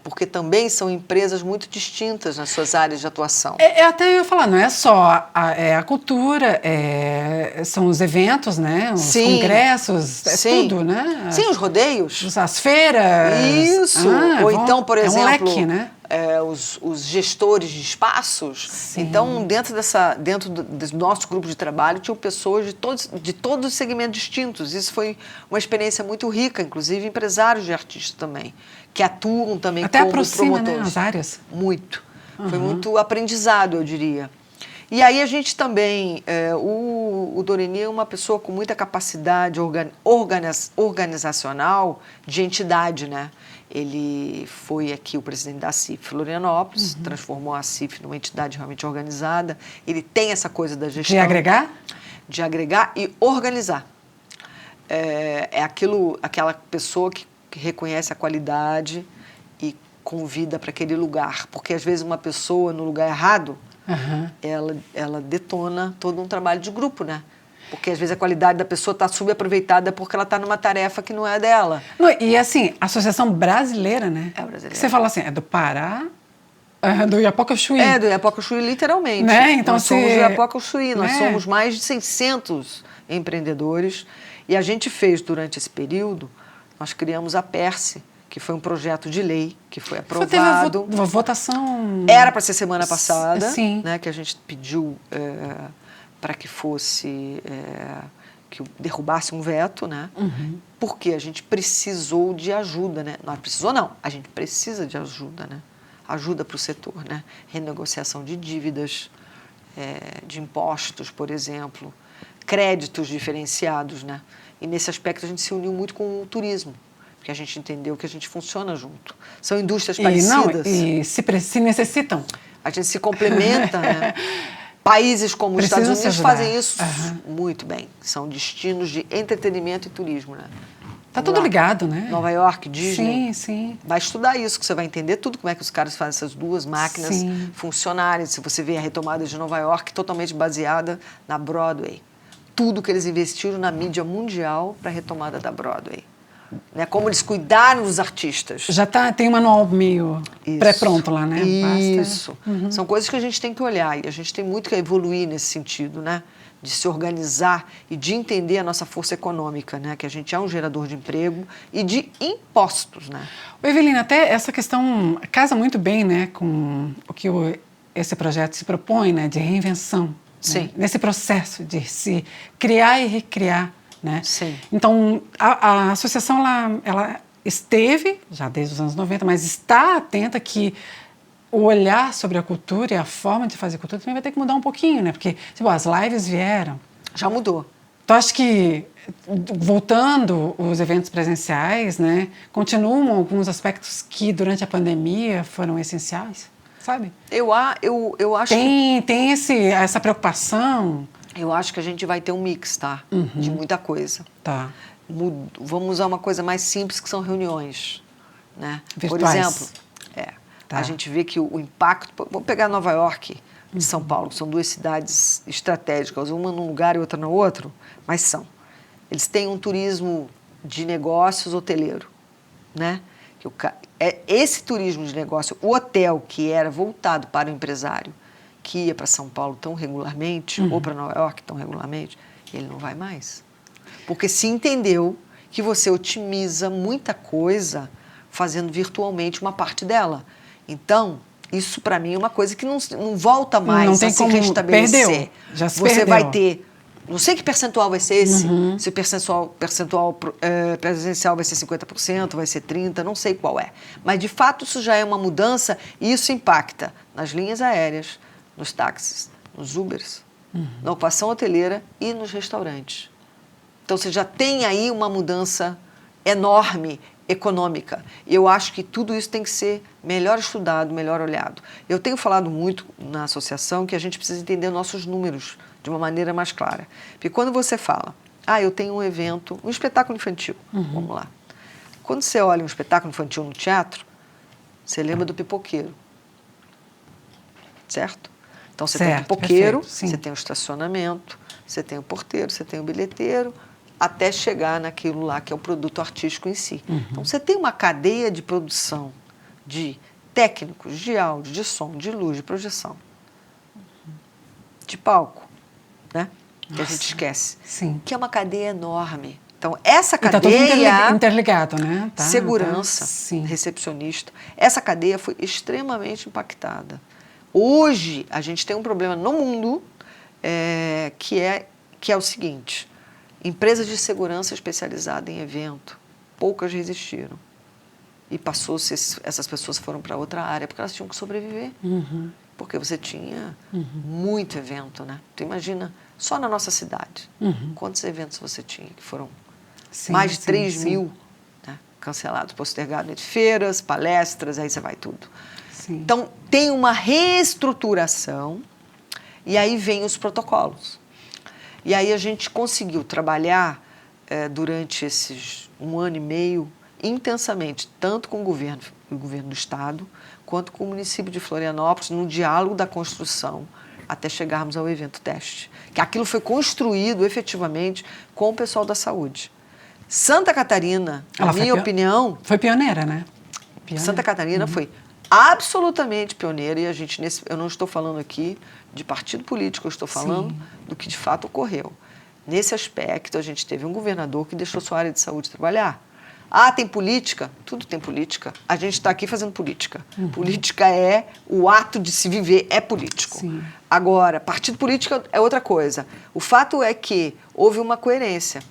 porque também são empresas muito distintas nas suas áreas de atuação. Até eu ia falar, não é só a cultura, são os eventos, né? Os congressos, tudo, né? Sim, os rodeios. As feiras. Isso. Ou então, por exemplo, um leque, né? Os gestores de espaços. Sim. Então, dentro do nosso grupo de trabalho, tinham pessoas de todos os segmentos distintos. Isso foi uma experiência muito rica, inclusive empresários de artistas também, que atuam também até como aproxima, promotores. Né, as áreas. Muito. Foi muito aprendizado, eu diria. E aí a gente também, o Doreni é uma pessoa com muita capacidade organizacional de entidade, né? Ele foi aqui o presidente da CIF Florianópolis, transformou a CIF numa entidade realmente organizada. Ele tem essa coisa da gestão. De agregar? De agregar e organizar. Aquela pessoa que reconhece a qualidade e convida para aquele lugar. Porque, às vezes, uma pessoa no lugar errado, ela detona todo um trabalho de grupo, né? Porque, às vezes, a qualidade da pessoa está subaproveitada porque ela está numa tarefa que não é dela. Não, e, assim, a Associação Brasileira, né? É brasileira. Que você fala assim, é do Pará, do Iapoca-Chuí. Do Iapoca-Chuí, literalmente. Né? Então, nós somos do Iapoca-Chuí, nós né? somos mais de 600 empreendedores. E a gente fez, durante esse período, nós criamos a PERSE, que foi um projeto de lei que foi aprovado. Teve uma votação... Era para ser semana passada, sim. Né, que a gente pediu para que fosse... que derrubasse um veto, né? Porque a gente precisou de ajuda, né? Não precisou não, a gente precisa de ajuda, né? Ajuda para o setor, né? Renegociação de dívidas, de impostos, por exemplo, créditos diferenciados, né? E nesse aspecto a gente se uniu muito com o turismo, porque a gente entendeu que a gente funciona junto. São indústrias parecidas. E se necessitam. A gente se complementa, né? Países como os Estados Unidos fazem isso muito bem. São destinos de entretenimento e turismo, né? Tá tudo ligado, né? Nova York, Disney. Sim, sim. Vai estudar isso, que você vai entender tudo como é que os caras fazem essas duas máquinas funcionarem. Se você vê a retomada de Nova York, totalmente baseada na Broadway. Tudo que eles investiram na mídia mundial para a retomada da Broadway. Né? Como eles cuidaram dos artistas. Já tem um manual meio pré-pronto lá, né? Isso. São coisas que a gente tem que olhar e a gente tem muito que evoluir nesse sentido, né? De se organizar e de entender a nossa força econômica, né? Que a gente é um gerador de emprego e de impostos, né? Evelina, até essa questão casa muito bem, né, com o que esse projeto se propõe, né, de reinvenção. Sim. Né? Nesse processo de se criar e recriar. Né? Sim. Então, a associação ela esteve, já desde os anos 90, mas está atenta que o olhar sobre a cultura e a forma de fazer cultura também vai ter que mudar um pouquinho, né? Porque tipo, as lives vieram. Já mudou. Então, acho que, voltando os eventos presenciais, né, continuam alguns aspectos que, durante a pandemia, foram essenciais, sabe? Eu acho tem essa preocupação. Eu acho que a gente vai ter um mix, tá? De muita coisa. Tá. Vamos usar uma coisa mais simples, que são reuniões, né? Virtuais. Por exemplo, a gente vê que o impacto... Vamos pegar Nova York e São Paulo, que são duas cidades estratégicas, uma num lugar e outra no outro, mas são. Eles têm um turismo de negócios hoteleiro, né? Esse turismo de negócio, o hotel que era voltado para o empresário, que ia para São Paulo tão regularmente, ou para Nova York tão regularmente, ele não vai mais. Porque se entendeu que você otimiza muita coisa fazendo virtualmente uma parte dela. Então, isso para mim é uma coisa que não volta mais a se restabelecer. Perdeu. Já se você perdeu. vai ter, não sei que percentual vai ser esse, se o percentual presencial vai ser 50%, vai ser 30%, não sei qual é. Mas, de fato, isso já é uma mudança e isso impacta nas linhas aéreas, nos táxis, nos Ubers, na ocupação hoteleira e nos restaurantes. Então, você já tem aí uma mudança enorme econômica. E eu acho que tudo isso tem que ser melhor estudado, melhor olhado. Eu tenho falado muito na associação que a gente precisa entender nossos números de uma maneira mais clara. Porque quando você fala, eu tenho um evento, um espetáculo infantil, vamos lá. Quando você olha um espetáculo infantil no teatro, você lembra do pipoqueiro, certo? Então, você tem o pipoqueiro, você tem o estacionamento, você tem o porteiro, você tem o bilheteiro, até chegar naquilo lá que é o produto artístico em si. Então, você tem uma cadeia de produção de técnicos, de áudio, de som, de luz, de projeção, de palco, né? Que a gente esquece. Sim. Que é uma cadeia enorme. Então, essa cadeia... Tá tudo interligado, né? Segurança, recepcionista. Essa cadeia foi extremamente impactada. Hoje, a gente tem um problema no mundo que é o seguinte: empresas de segurança especializada em evento, poucas resistiram. E essas pessoas foram para outra área, porque elas tinham que sobreviver. Porque você tinha muito evento, né? Tu imagina, só na nossa cidade, quantos eventos você tinha, que foram mais de 3 mil, né? Cancelados, postergados entre feiras, palestras, aí você vai tudo. Sim. Então, tem uma reestruturação e aí vem os protocolos. E aí a gente conseguiu trabalhar durante esses 1 ano e meio intensamente, tanto com o governo do Estado, quanto com o município de Florianópolis, no diálogo da construção, até chegarmos ao evento teste. Que aquilo foi construído efetivamente com o pessoal da saúde. Santa Catarina, na minha opinião... Foi pioneira, né? Santa Catarina foi absolutamente pioneira e eu não estou falando aqui de partido político, eu estou falando do que de fato ocorreu. Nesse aspecto, a gente teve um governador que deixou sua área de saúde trabalhar. Tem política? Tudo tem política. A gente está aqui fazendo política. Política é o ato de se viver, é político. Sim. Agora, partido político é outra coisa. O fato é que houve uma coerência.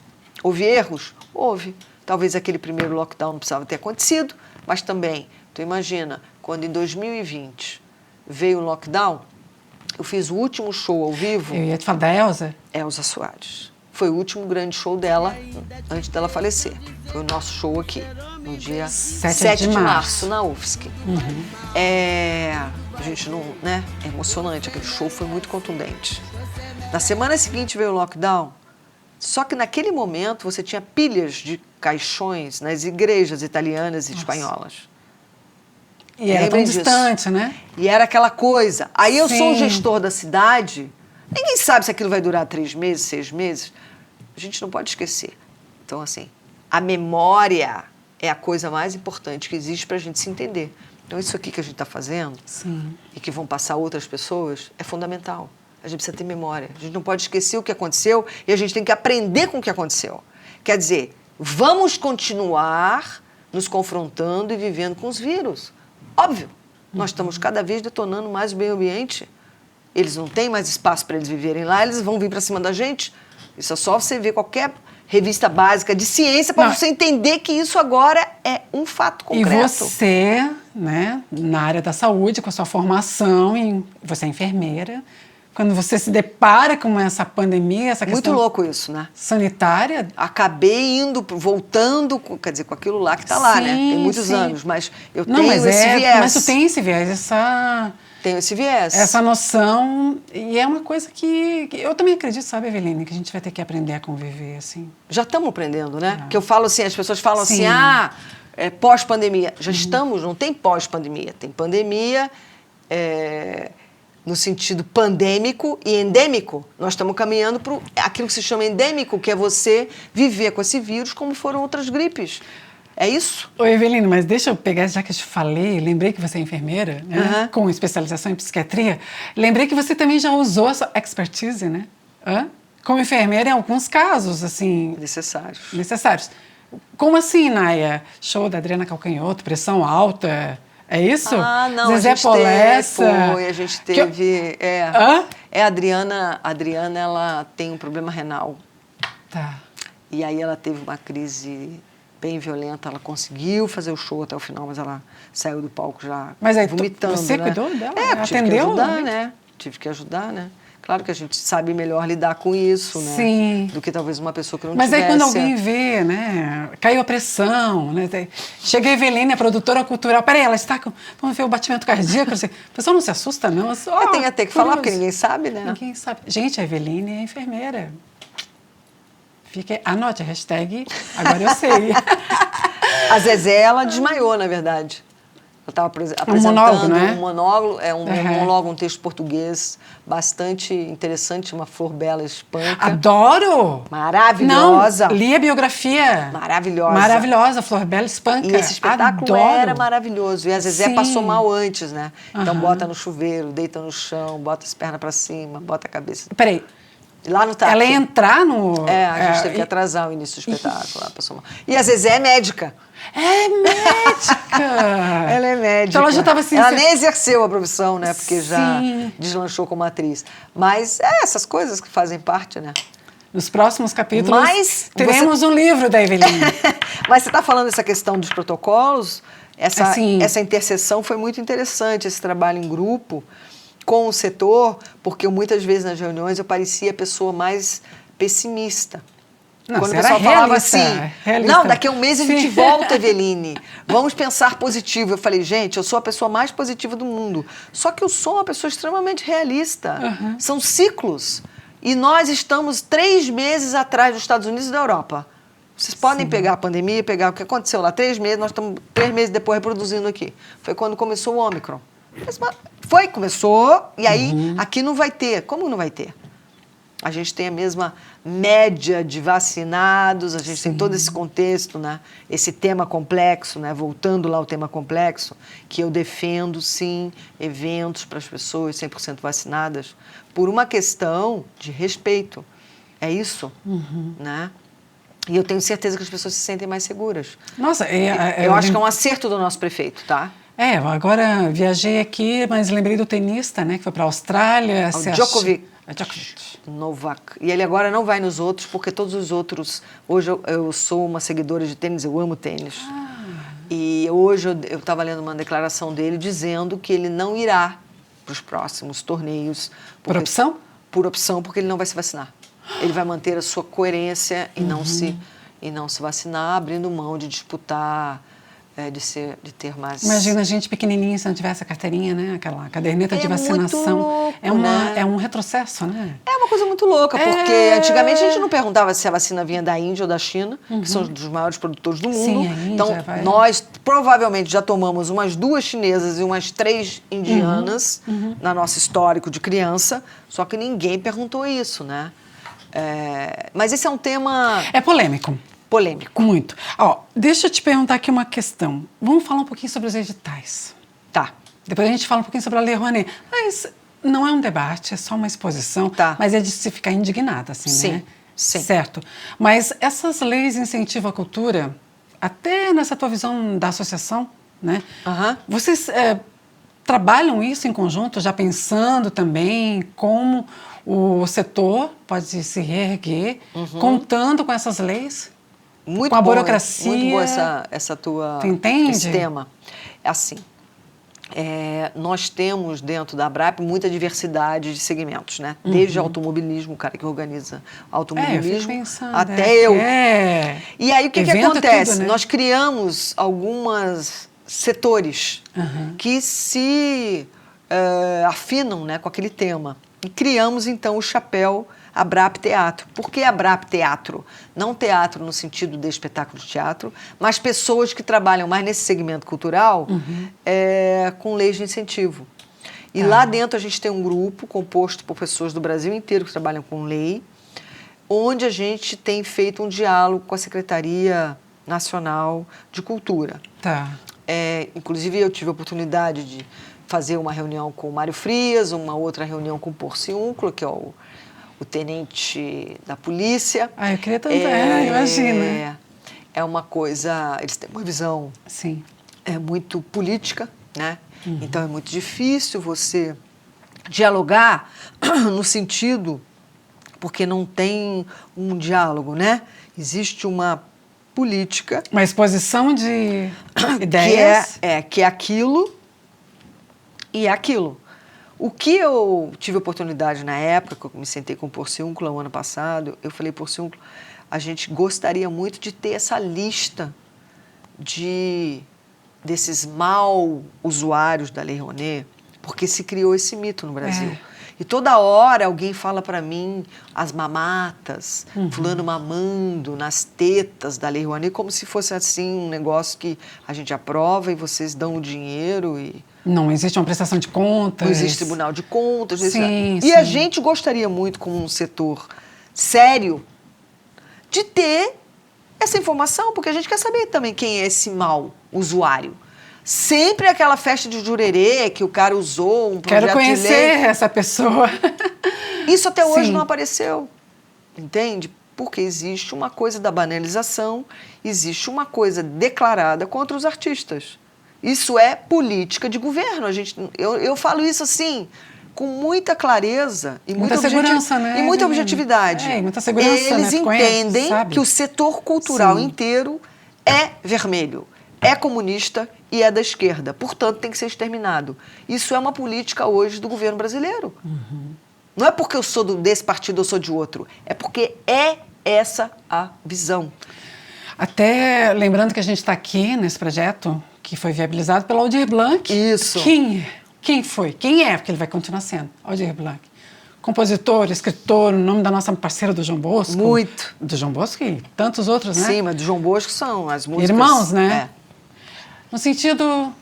Houve erros? Houve. Talvez aquele primeiro lockdown não precisava ter acontecido, mas também, tu imagina, quando em 2020 veio o lockdown, eu fiz o último show ao vivo. Eu ia te falar da Elza. Elza Soares. Foi o último grande show dela antes dela falecer. Foi o nosso show aqui, no dia 7 de março, na UFSC. A gente não, né? É emocionante, aquele show foi muito contundente. Na semana seguinte veio o lockdown, só que naquele momento você tinha pilhas de caixões nas igrejas italianas e espanholas. E era tão distante, né? E era aquela coisa. Aí eu sou o Sim. gestor da cidade, ninguém sabe se aquilo vai durar 3 meses, 6 meses. A gente não pode esquecer. Então, assim, a memória é a coisa mais importante que existe para a gente se entender. Então, isso aqui que a gente está fazendo, Sim. e que vão passar outras pessoas, é fundamental. A gente precisa ter memória. A gente não pode esquecer o que aconteceu e a gente tem que aprender com o que aconteceu. Quer dizer, vamos continuar nos confrontando e vivendo com os vírus. Óbvio, nós estamos cada vez detonando mais o meio ambiente. Eles não têm mais espaço para eles viverem lá, eles vão vir para cima da gente. Isso é só você ver qualquer revista básica de ciência para você entender que isso agora é um fato concreto. E você, né, na área da saúde, com a sua formação, você é enfermeira, quando você se depara com essa pandemia, essa questão... Muito louco isso, né? Sanitária... Acabei voltando, quer dizer, com aquilo lá que está lá, né? Tem muitos anos, mas eu tenho esse viés. Mas tu tem esse viés, Tenho esse viés. Essa noção, e é uma coisa que eu também acredito, sabe, Eveline, que a gente vai ter que aprender a conviver, assim. Já estamos aprendendo, né? Porque eu falo assim, as pessoas falam Sim. assim, pós-pandemia. Já estamos, não tem pós-pandemia, tem pandemia... no sentido pandêmico e endêmico, nós estamos caminhando para aquilo que se chama endêmico, que é você viver com esse vírus como foram outras gripes. É isso? Oi, Eveline, mas deixa eu pegar, já que eu te falei, lembrei que você é enfermeira, né, com especialização em psiquiatria, lembrei que você também já usou essa expertise, né, como enfermeira em alguns casos, assim... Necessários. Como assim, Naya? Show da Adriana Calcanhoto, pressão alta... É isso? Ah, não, Zezé a gente teve... A Adriana, ela tem um problema renal. Tá. E aí ela teve uma crise bem violenta, ela conseguiu fazer o show até o final, mas ela saiu do palco já vomitando. Você né? cuidou dela? Atendeu? Tive que ajudar, né? Claro que a gente sabe melhor lidar com isso, né? Sim. Do que talvez uma pessoa que não Mas tivesse... aí quando alguém vê, né? Caiu a pressão, né? Chega a Eveline, a produtora cultural. Peraí, ela está com... Vamos ver o batimento cardíaco. Assim, a pessoa não se assusta, não. Eu tenho até que falar, porque ninguém sabe, né? Ninguém sabe. Gente, a Eveline é enfermeira. Anote a hashtag, agora eu sei. A Zezé, ela desmaiou, na verdade. Ela estava apresentando um monólogo, não é? Um monólogo, monólogo, um texto português bastante interessante, uma Flor Bela Espanca. Adoro! Maravilhosa. Não, li a biografia. Maravilhosa, Flor Bela Espanca. E esse espetáculo era maravilhoso. E a Zezé passou mal antes, né? Então bota no chuveiro, deita no chão, bota as pernas para cima, bota a cabeça. Peraí. Lá no táxi. Ela ia entrar no... a gente teve que atrasar o início do espetáculo. Ela passou mal. E a Zezé é médica. É médica! Ela é médica. Então ela já estava assim... Ela nem exerceu a profissão, né? Porque já deslanchou como atriz. Mas essas coisas que fazem parte, né? Nos próximos capítulos teremos um livro da Eveline. Mas você está falando dessa questão dos protocolos, essa interseção foi muito interessante, esse trabalho em grupo com o setor, porque muitas vezes nas reuniões eu parecia a pessoa mais pessimista. Não, quando o pessoal falava assim, realista. Não, daqui a um mês a gente volta, Eveline, vamos pensar positivo. Eu falei, gente, eu sou a pessoa mais positiva do mundo, só que eu sou uma pessoa extremamente realista. São ciclos. E nós estamos 3 meses atrás dos Estados Unidos e da Europa. Vocês podem pegar a pandemia, pegar o que aconteceu lá 3 meses, nós estamos 3 meses depois reproduzindo aqui. Foi quando começou o Ômicron. Começou, e aí aqui não vai ter. Como não vai ter? A gente tem a mesma média de vacinados, a gente tem todo esse contexto, né? Esse tema complexo, né? Voltando lá ao tema complexo, que eu defendo, sim, eventos para as pessoas 100% vacinadas, por uma questão de respeito. É isso, né? E eu tenho certeza que as pessoas se sentem mais seguras. Nossa, eu acho que é um acerto do nosso prefeito, tá? Agora viajei aqui, mas lembrei do tenista, né, que foi para a Austrália. O Djokovic. Djokovic. Novak. E ele agora não vai nos outros, porque todos os outros... Hoje eu sou uma seguidora de tênis, eu amo tênis. E hoje eu estava lendo uma declaração dele dizendo que ele não irá para os próximos torneios. Por opção? Por opção, porque ele não vai se vacinar. Ele vai manter a sua coerência e não se vacinar, abrindo mão de disputar, de ter mais... Imagina a gente pequenininha se não tivesse a carteirinha, né? Aquela caderneta de vacinação. Muito louco, é um retrocesso, né? É uma coisa muito louca, porque antigamente a gente não perguntava se a vacina vinha da Índia ou da China, que são dos maiores produtores do mundo. Sim, a Índia então, nós provavelmente já tomamos umas 2 chinesas e umas 3 indianas na nosso histórico de criança, só que ninguém perguntou isso, né? Mas esse é um tema... É polêmico. Polêmico. Muito. Deixa eu te perguntar aqui uma questão. Vamos falar um pouquinho sobre os editais. Tá. Depois a gente fala um pouquinho sobre a Lei Rouanet. Mas não é um debate, é só uma exposição. Tá. Mas é de se ficar indignada, assim, Sim, né? sim. Certo. Mas essas leis incentivam a cultura, até nessa tua visão da associação, né? Vocês trabalham isso em conjunto, já pensando também como o setor pode se reerguer, contando com essas leis? Muito com a boa, burocracia. Muito boa essa tua... Tu entende? Esse tema. Assim, nós temos dentro da ABRAP muita diversidade de segmentos, né? Desde automobilismo, o cara que organiza automobilismo, eu fico pensando, até eu. E aí, o que acontece? Tudo, né? Nós criamos alguns setores que se afinam, né, com aquele tema. E criamos, então, o chapéu ABRAP Teatro. Por que ABRAP Teatro? Não teatro no sentido de espetáculo de teatro, mas pessoas que trabalham mais nesse segmento cultural com leis de incentivo. E lá dentro a gente tem um grupo composto por pessoas do Brasil inteiro que trabalham com lei, onde a gente tem feito um diálogo com a Secretaria Nacional de Cultura. Tá. Inclusive, eu tive a oportunidade de fazer uma reunião com o Mário Frias, uma outra reunião com o Porciúncula, que é o tenente da polícia. Eu queria tanto, imagina. É uma coisa... Eles têm uma visão muito política, né? Então, é muito difícil você dialogar no sentido... Porque não tem um diálogo, né? Existe uma política... Uma exposição de ideias. Que é aquilo e é aquilo. O que eu tive oportunidade na época, que eu me sentei com o Porciúncula o ano passado, eu falei, Porciúncula, a gente gostaria muito de ter essa lista desses mal usuários da Lei Rouanet, porque se criou esse mito no Brasil. E toda hora alguém fala para mim as mamatas, fulano mamando nas tetas da Lei Rouanet, como se fosse assim um negócio que a gente aprova e vocês dão o dinheiro e... Não existe uma prestação de contas. Não existe tribunal de contas. Sim, e a gente gostaria muito, como um setor sério, de ter essa informação, porque a gente quer saber também quem é esse mau usuário. Sempre aquela festa de jurerê que o cara usou um projeto de lei. Quero conhecer essa pessoa. Isso até hoje não apareceu, entende? Porque existe uma coisa da banalização, existe uma coisa declarada contra os artistas. Isso é política de governo. Eu falo isso assim, com muita clareza e muita segurança, né? E muita objetividade. E muita segurança. Eles entendem que o setor cultural inteiro é vermelho, é comunista e é da esquerda. Portanto, tem que ser exterminado. Isso é uma política hoje do governo brasileiro. Não é porque eu sou desse partido ou sou de outro. É porque é essa a visão. Até lembrando que a gente está aqui nesse projeto que foi viabilizado pelo Aldir Blanc. Isso. Quem foi? Quem é? Porque ele vai continuar sendo. Aldir Blanc. Compositor, escritor, o nome da nossa parceira do João Bosco. Muito. Do João Bosco e tantos outros, né? Sim, mas do João Bosco são as músicas... Irmãos, né? No sentido...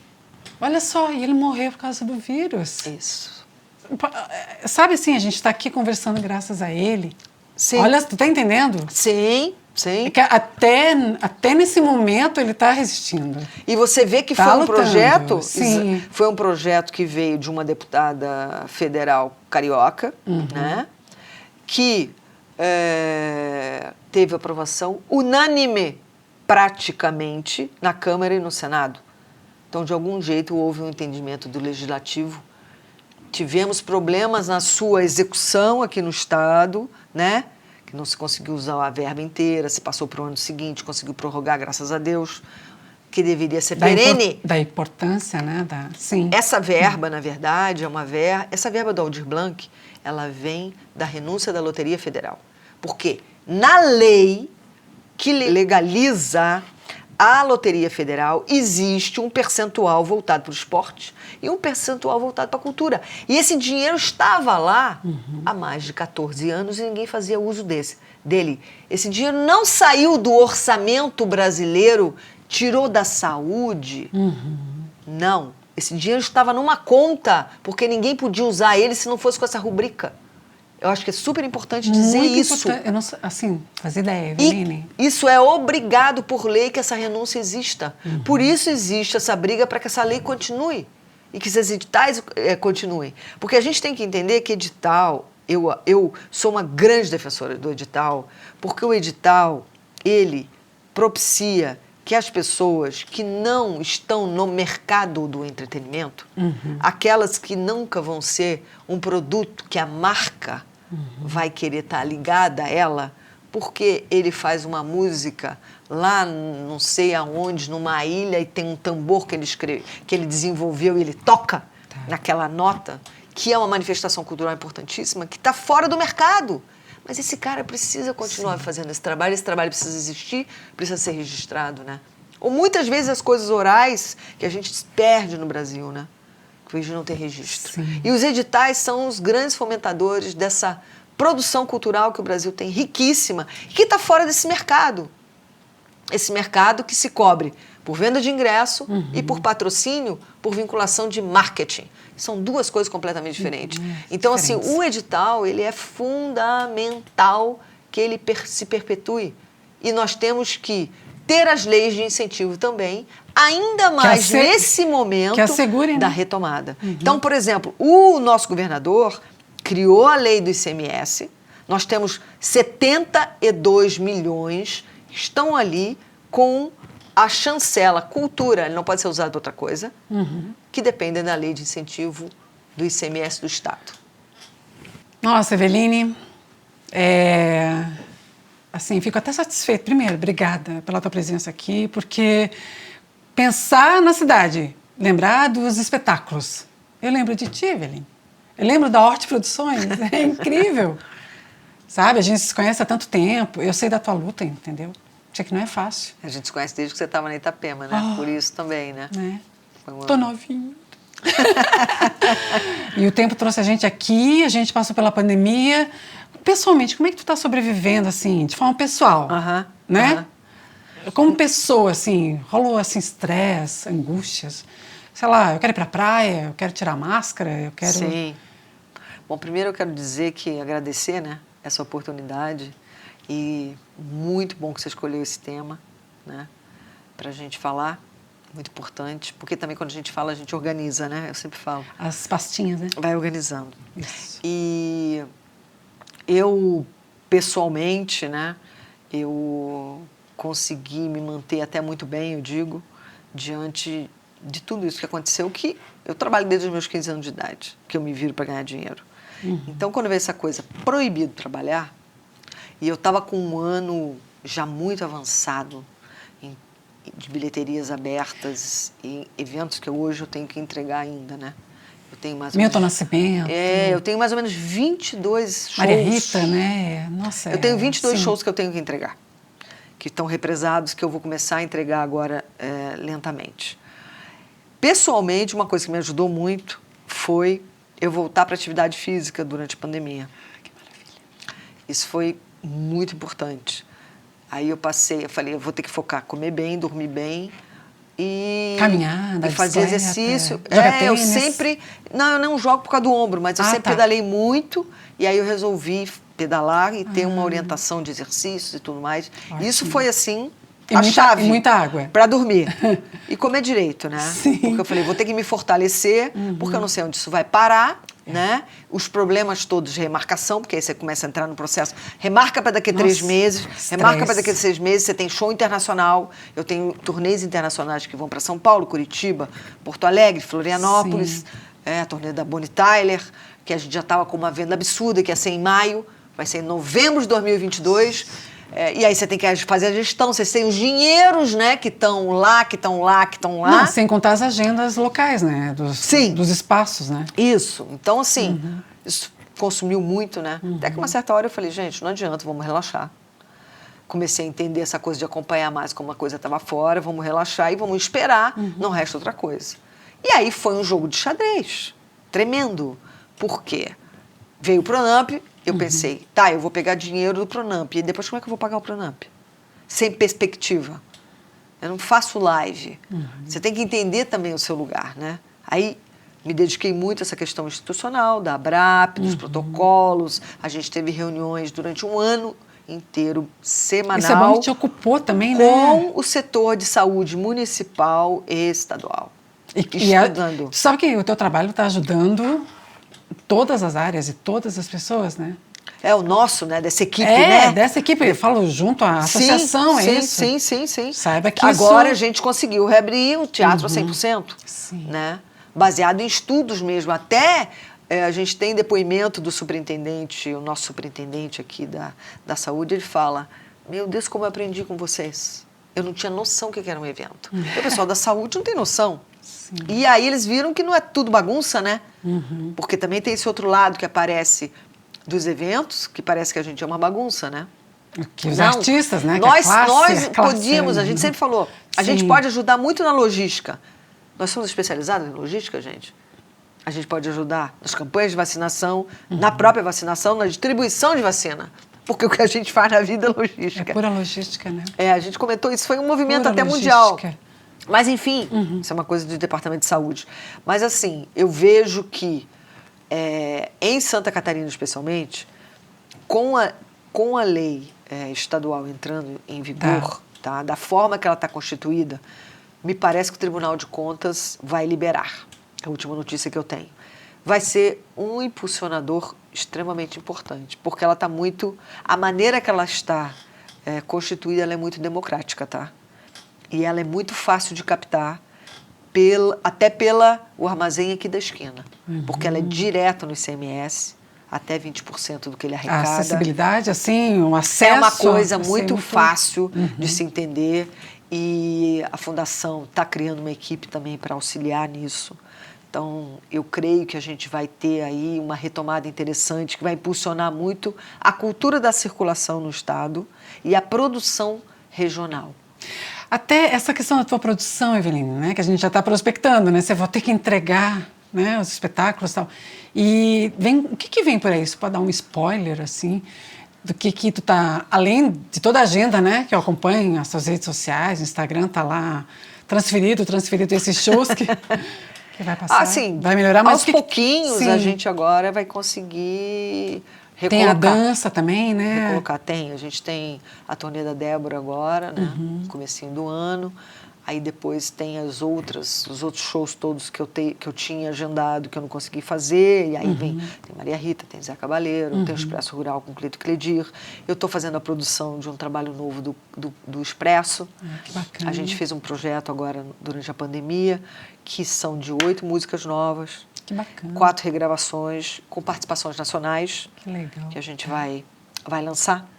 Olha só, e ele morreu por causa do vírus. Isso. Sabe assim, a gente está aqui conversando graças a ele. Sim. Olha, tu tá entendendo? Sim. É que até nesse momento ele está resistindo. E você vê que tá foi um lutando. projeto... Sim. Foi um projeto que veio de uma deputada federal carioca, né? Que teve aprovação unânime, praticamente, na Câmara e no Senado. Então, de algum jeito, houve um entendimento do legislativo. Tivemos problemas na sua execução aqui no Estado, né? Que não se conseguiu usar a verba inteira, se passou para o ano seguinte, conseguiu prorrogar, graças a Deus, que deveria ser perene. Da importância, né? Sim. Essa verba, na verdade, essa verba do Aldir Blanc, ela vem da renúncia da Loteria Federal. Porque na lei que legaliza a Loteria Federal, existe um percentual voltado para o esporte e um percentual voltado para a cultura. E esse dinheiro estava lá há mais de 14 anos e ninguém fazia uso dele. Esse dinheiro não saiu do orçamento brasileiro, tirou da saúde. Não. Esse dinheiro estava numa conta, porque ninguém podia usar ele se não fosse com essa rubrica. Eu acho que é super importante dizer Muito isso. Eu não, assim, faz ideia, Eveline. E isso é obrigado por lei que essa renúncia exista. Por isso existe essa briga para que essa lei continue e que esses editais continuem. Porque a gente tem que entender que edital, eu sou uma grande defensora do edital, porque o edital, ele propicia que as pessoas que não estão no mercado do entretenimento, aquelas que nunca vão ser um produto que a marca vai querer estar ligada a ela, porque ele faz uma música lá não sei aonde, numa ilha, e tem um tambor que ele desenvolveu e ele toca naquela nota, que é uma manifestação cultural importantíssima, que está fora do mercado. Mas esse cara precisa continuar fazendo esse trabalho precisa existir, precisa ser registrado, né? Ou muitas vezes as coisas orais que a gente perde no Brasil, né? Que hoje não tem registro. Sim. E os editais são os grandes fomentadores dessa produção cultural que o Brasil tem, riquíssima, que está fora desse mercado. Esse mercado que se cobre por venda de ingresso e por patrocínio, por vinculação de marketing. São duas coisas completamente diferentes. Então, assim, o edital, ele é fundamental que ele se perpetue. E nós temos que ter as leis de incentivo também, ainda mais nesse momento da retomada. Então, por exemplo, o nosso governador criou a lei do ICMS, nós temos 72 milhões que estão ali com a chancela cultura, ele não pode ser usado para outra coisa, que dependem da lei de incentivo do ICMS do Estado. Nossa, Eveline, assim, fico até satisfeita. Primeiro, obrigada pela tua presença aqui, porque pensar na cidade, lembrar dos espetáculos. Eu lembro de ti, Eveline. Eu lembro da Horti Produções, é incrível. Sabe, a gente se conhece há tanto tempo, eu sei da tua luta, entendeu? Sei que não é fácil. A gente se conhece desde que você estava na Itapema, né? Por isso também, né? Tô novinha. E o tempo trouxe a gente aqui, a gente passou pela pandemia. Pessoalmente, como é que tu tá sobrevivendo, assim, de forma pessoal, né? Como pessoa, assim, rolou, assim, estresse, angústias? Sei lá, eu quero ir pra praia, eu quero tirar a máscara, eu quero... Sim. Bom, primeiro eu quero dizer que agradecer, né, essa oportunidade. E muito bom que você escolheu esse tema, né, para a gente falar, muito importante, porque também quando a gente fala, a gente organiza, né, eu sempre falo. As pastinhas, né? Vai organizando. Isso. E eu, pessoalmente, né, eu consegui me manter até muito bem, eu digo, diante de tudo isso que aconteceu, que eu trabalho desde os meus 15 anos de idade, que eu me viro para ganhar dinheiro. Então, quando veio essa coisa, proibido trabalhar, e eu estava com um ano já muito avançado de bilheterias abertas e eventos que hoje eu tenho que entregar ainda, né? Eu tenho mais ou Milton menos, Nascimento. eu tenho mais ou menos 22 shows. Maria Rita, né? Nossa, eu tenho 22 shows que eu tenho que entregar, que estão represados, que eu vou começar a entregar agora lentamente. Pessoalmente, uma coisa que me ajudou muito foi eu voltar para a atividade física durante a pandemia. Que maravilha. Isso foi muito importante. Aí eu falei, eu vou ter que focar, comer bem, dormir bem e... Caminhada, e fazer exercício. Joga eu tênis. sempre... Não, eu não jogo por causa do ombro, mas eu sempre pedalei muito e aí eu resolvi pedalar e ter uma orientação de exercícios e tudo mais. Ótimo. Isso foi assim... E chave muita água. Para dormir. E comer direito, né? Sim. Porque eu falei, vou ter que me fortalecer, porque eu não sei onde isso vai parar. né? Os problemas todos de remarcação, porque aí você começa a entrar no processo. Remarca para daqui a 3 meses, remarca para daqui a 6 meses, você tem show internacional. Eu tenho turnês internacionais que vão para São Paulo, Curitiba, Porto Alegre, Florianópolis, a turnê da Bonnie Tyler, que a gente já estava com uma venda absurda, que ia ser em maio, vai ser em novembro de 2022. E aí você tem que fazer a gestão, vocês têm os dinheiros, né, que estão lá. Não, sem contar as agendas locais, né, dos espaços, né? Isso. Então, assim, isso consumiu muito, né? Até que uma certa hora eu falei, gente, não adianta, vamos relaxar. Comecei a entender essa coisa de acompanhar mais como a coisa estava fora, vamos relaxar e vamos esperar, não resta outra coisa. E aí foi um jogo de xadrez, tremendo. Por quê? Veio o Pronamp, eu pensei, eu vou pegar dinheiro do Pronamp, e depois como é que eu vou pagar o Pronamp? Sem perspectiva. Eu não faço live. Você tem que entender também o seu lugar, né? Aí me dediquei muito a essa questão institucional, da ABRAP, dos protocolos. A gente teve reuniões durante um ano inteiro, semanal. Isso é bom que te ocupou também, né? Com o setor de saúde municipal e estadual. Estudando. Tu sabe que o teu trabalho está ajudando todas as áreas e todas as pessoas, né? É o nosso, né? Dessa equipe, né? Dessa equipe. Eu falo junto à associação, isso? Sim. Saiba que agora a gente conseguiu reabrir o teatro a 100%. Sim. Né? Baseado em estudos mesmo. Até a gente tem depoimento do superintendente, o nosso superintendente aqui da saúde, ele fala, meu Deus, como eu aprendi com vocês. Eu não tinha noção do que era um evento. O pessoal da saúde não tem noção. Sim. E aí eles viram que não é tudo bagunça, né? Porque também tem esse outro lado que aparece dos eventos, que parece que a gente é uma bagunça, né? Que os artistas, né? Nós a classe, podíamos, a gente sempre falou, a gente pode ajudar muito na logística. Nós somos especializados em logística, gente. A gente pode ajudar nas campanhas de vacinação, na própria vacinação, na distribuição de vacina. Porque o que a gente faz na vida é logística. É pura logística, né? A gente comentou, isso foi um movimento pura até logística. Mundial. Mas, enfim, isso é uma coisa do Departamento de Saúde. Mas, assim, eu vejo que, em Santa Catarina, especialmente, com a lei estadual entrando em vigor, da forma que ela está constituída, me parece que o Tribunal de Contas vai liberar. É a última notícia que eu tenho. Vai ser um impulsionador extremamente importante, porque ela está muito... A maneira que ela está constituída, ela é muito democrática, tá? E ela é muito fácil de captar, até o armazém aqui da esquina. Porque ela é direto no ICMS, até 20% do que ele arrecada. A acessibilidade, assim, o acesso... É uma coisa muito fácil de se entender. E a Fundação está criando uma equipe também para auxiliar nisso. Então, eu creio que a gente vai ter aí uma retomada interessante que vai impulsionar muito a cultura da circulação no Estado e a produção regional. Até essa questão da tua produção, Eveline, né, que a gente já está prospectando, né? Você vai ter que entregar, né, os espetáculos e tal. E o que vem por aí? Você pode dar um spoiler, assim, do que tu tá... Além de toda a agenda, né, que eu acompanho, as suas redes sociais, o Instagram tá lá transferido esses shows que vai passar. Sim. Vai melhorar, mas aos pouquinhos a gente agora vai conseguir recolocar. Tem a dança também, né? Recolocar, a gente tem a turnê da Débora agora, né? No comecinho do ano. Aí depois tem os outros shows todos que eu tinha agendado, que eu não consegui fazer. E aí tem Maria Rita, tem Zé Cabaleiro, tem o Expresso Rural com Cleito Cledir. Eu estou fazendo a produção de um trabalho novo do Expresso. Que bacana. A gente fez um projeto agora, durante a pandemia, que são de 8 músicas novas. Que bacana. 4 regravações, com participações nacionais. Que legal. Que a gente vai lançar.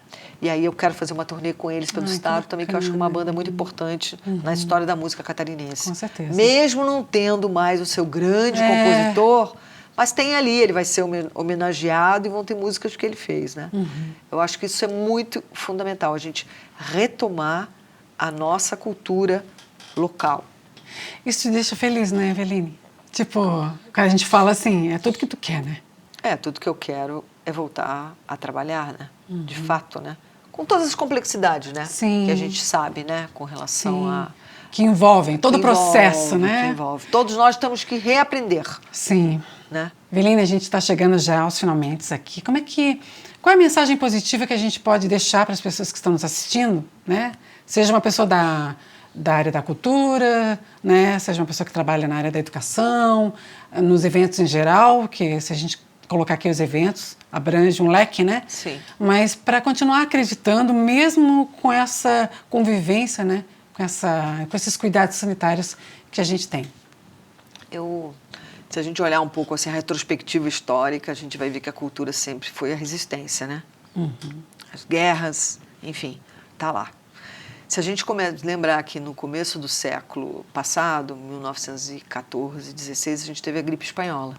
E aí eu quero fazer uma turnê com eles pelo estado também, que eu acho que é uma banda muito importante na história da música catarinense. Com certeza. Mesmo não tendo mais o seu grande compositor, mas tem ali, ele vai ser homenageado e vão ter músicas que ele fez, né? Eu acho que isso é muito fundamental, a gente retomar a nossa cultura local. Isso te deixa feliz, né, Eveline? Tipo, quando a gente fala assim, é tudo que tu quer, né? Tudo que eu quero é voltar a trabalhar, né? De fato, né? Com todas as complexidades, né? Sim. Que a gente sabe, né? Com relação a... Que envolvem todo o processo, né? Que envolve. Todos nós temos que reaprender. Sim. Né? Eveline, a gente está chegando já aos finalmente aqui. Qual é a mensagem positiva que a gente pode deixar para as pessoas que estão nos assistindo, né? Seja uma pessoa da área da cultura, né? Seja uma pessoa que trabalha na área da educação, nos eventos em geral, que se a gente colocar aqui os eventos, abrange um leque, né? Sim. Mas para continuar acreditando, mesmo com essa convivência, né? Com esses cuidados sanitários que a gente tem. Se a gente olhar um pouco assim, a retrospectiva histórica, a gente vai ver que a cultura sempre foi a resistência, né? As guerras, enfim, tá lá. Se a gente lembrar que no começo do século passado, 1914, 16, a gente teve a gripe espanhola,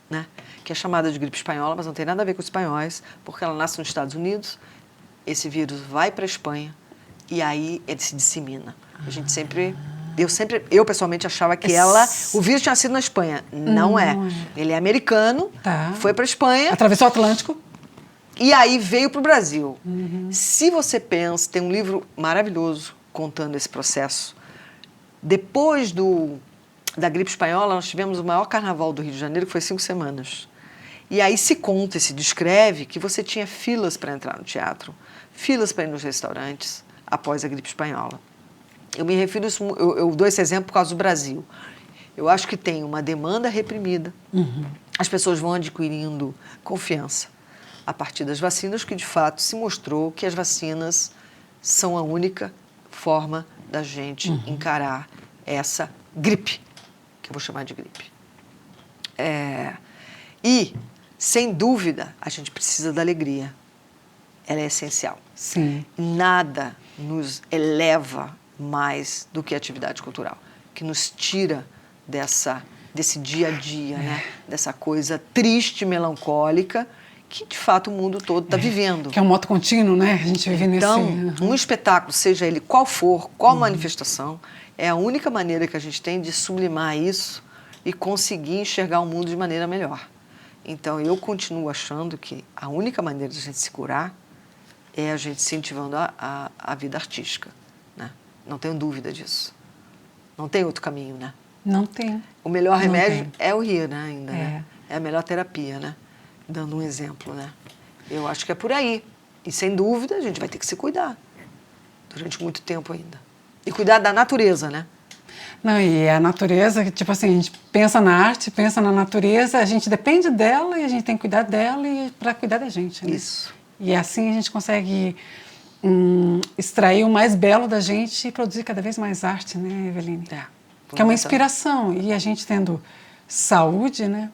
né? Que é chamada de gripe espanhola, mas não tem nada a ver com os espanhóis, porque ela nasce nos Estados Unidos, esse vírus vai para a Espanha e aí ele se dissemina. Eu pessoalmente achava que o vírus tinha sido na Espanha. Não é. Ele é americano, foi para a Espanha. Atravessou o Atlântico. E aí veio para o Brasil. Se você pensa, tem um livro maravilhoso contando esse processo. Depois da gripe espanhola, nós tivemos o maior carnaval do Rio de Janeiro, que foi 5 semanas. E aí se conta e se descreve que você tinha filas para entrar no teatro, filas para ir nos restaurantes após a gripe espanhola. Eu me refiro a isso, eu dou esse exemplo por causa do Brasil. Eu acho que tem uma demanda reprimida, as pessoas vão adquirindo confiança a partir das vacinas, que de fato se mostrou que as vacinas são a única forma da gente encarar essa gripe, que eu vou chamar de gripe. E, sem dúvida, a gente precisa da alegria. Ela é essencial. Sim. Nada nos eleva mais do que a atividade cultural, que nos tira desse dia a dia, né? Dessa coisa triste, melancólica, que de fato o mundo todo está vivendo. Que é um moto contínuo, né? A gente vive então, nesse... um espetáculo, seja ele qual for, qual manifestação, é a única maneira que a gente tem de sublimar isso e conseguir enxergar o mundo de maneira melhor. Então, eu continuo achando que a única maneira de a gente se curar é a gente incentivando a vida artística, né? Não tenho dúvida disso. Não tem outro caminho, né? Não tem. O melhor remédio é o rir, né? Ainda, né? É a melhor terapia, né? Dando um exemplo, né? Eu acho que é por aí. E, sem dúvida, a gente vai ter que se cuidar durante muito tempo ainda. E cuidar da natureza, né? Não, e a natureza, tipo assim, a gente pensa na arte, pensa na natureza, a gente depende dela e a gente tem que cuidar dela para cuidar da gente, né? Isso. E assim a gente consegue extrair o mais belo da gente e produzir cada vez mais arte, né, Eveline? Que é uma inspiração. E a gente tendo saúde, né?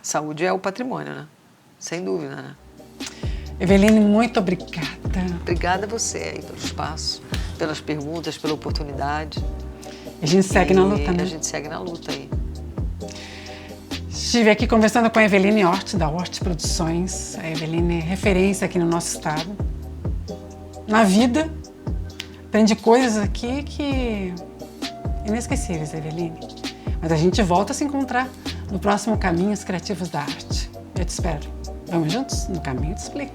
Saúde é o patrimônio, né? Sem dúvida, né? Eveline, muito obrigada. Obrigada a você aí pelo espaço, pelas perguntas, pela oportunidade. A gente segue na luta, né? A gente segue na luta aí. Estive aqui conversando com a Eveline Hort, da Hort Produções. A Eveline é referência aqui no nosso estado. Na vida, aprende coisas aqui que... inesquecíveis, Eveline. Mas a gente volta a se encontrar no próximo Caminhos Criativos da Arte. Eu te espero. Vamos juntos? No Caminho eu te explico.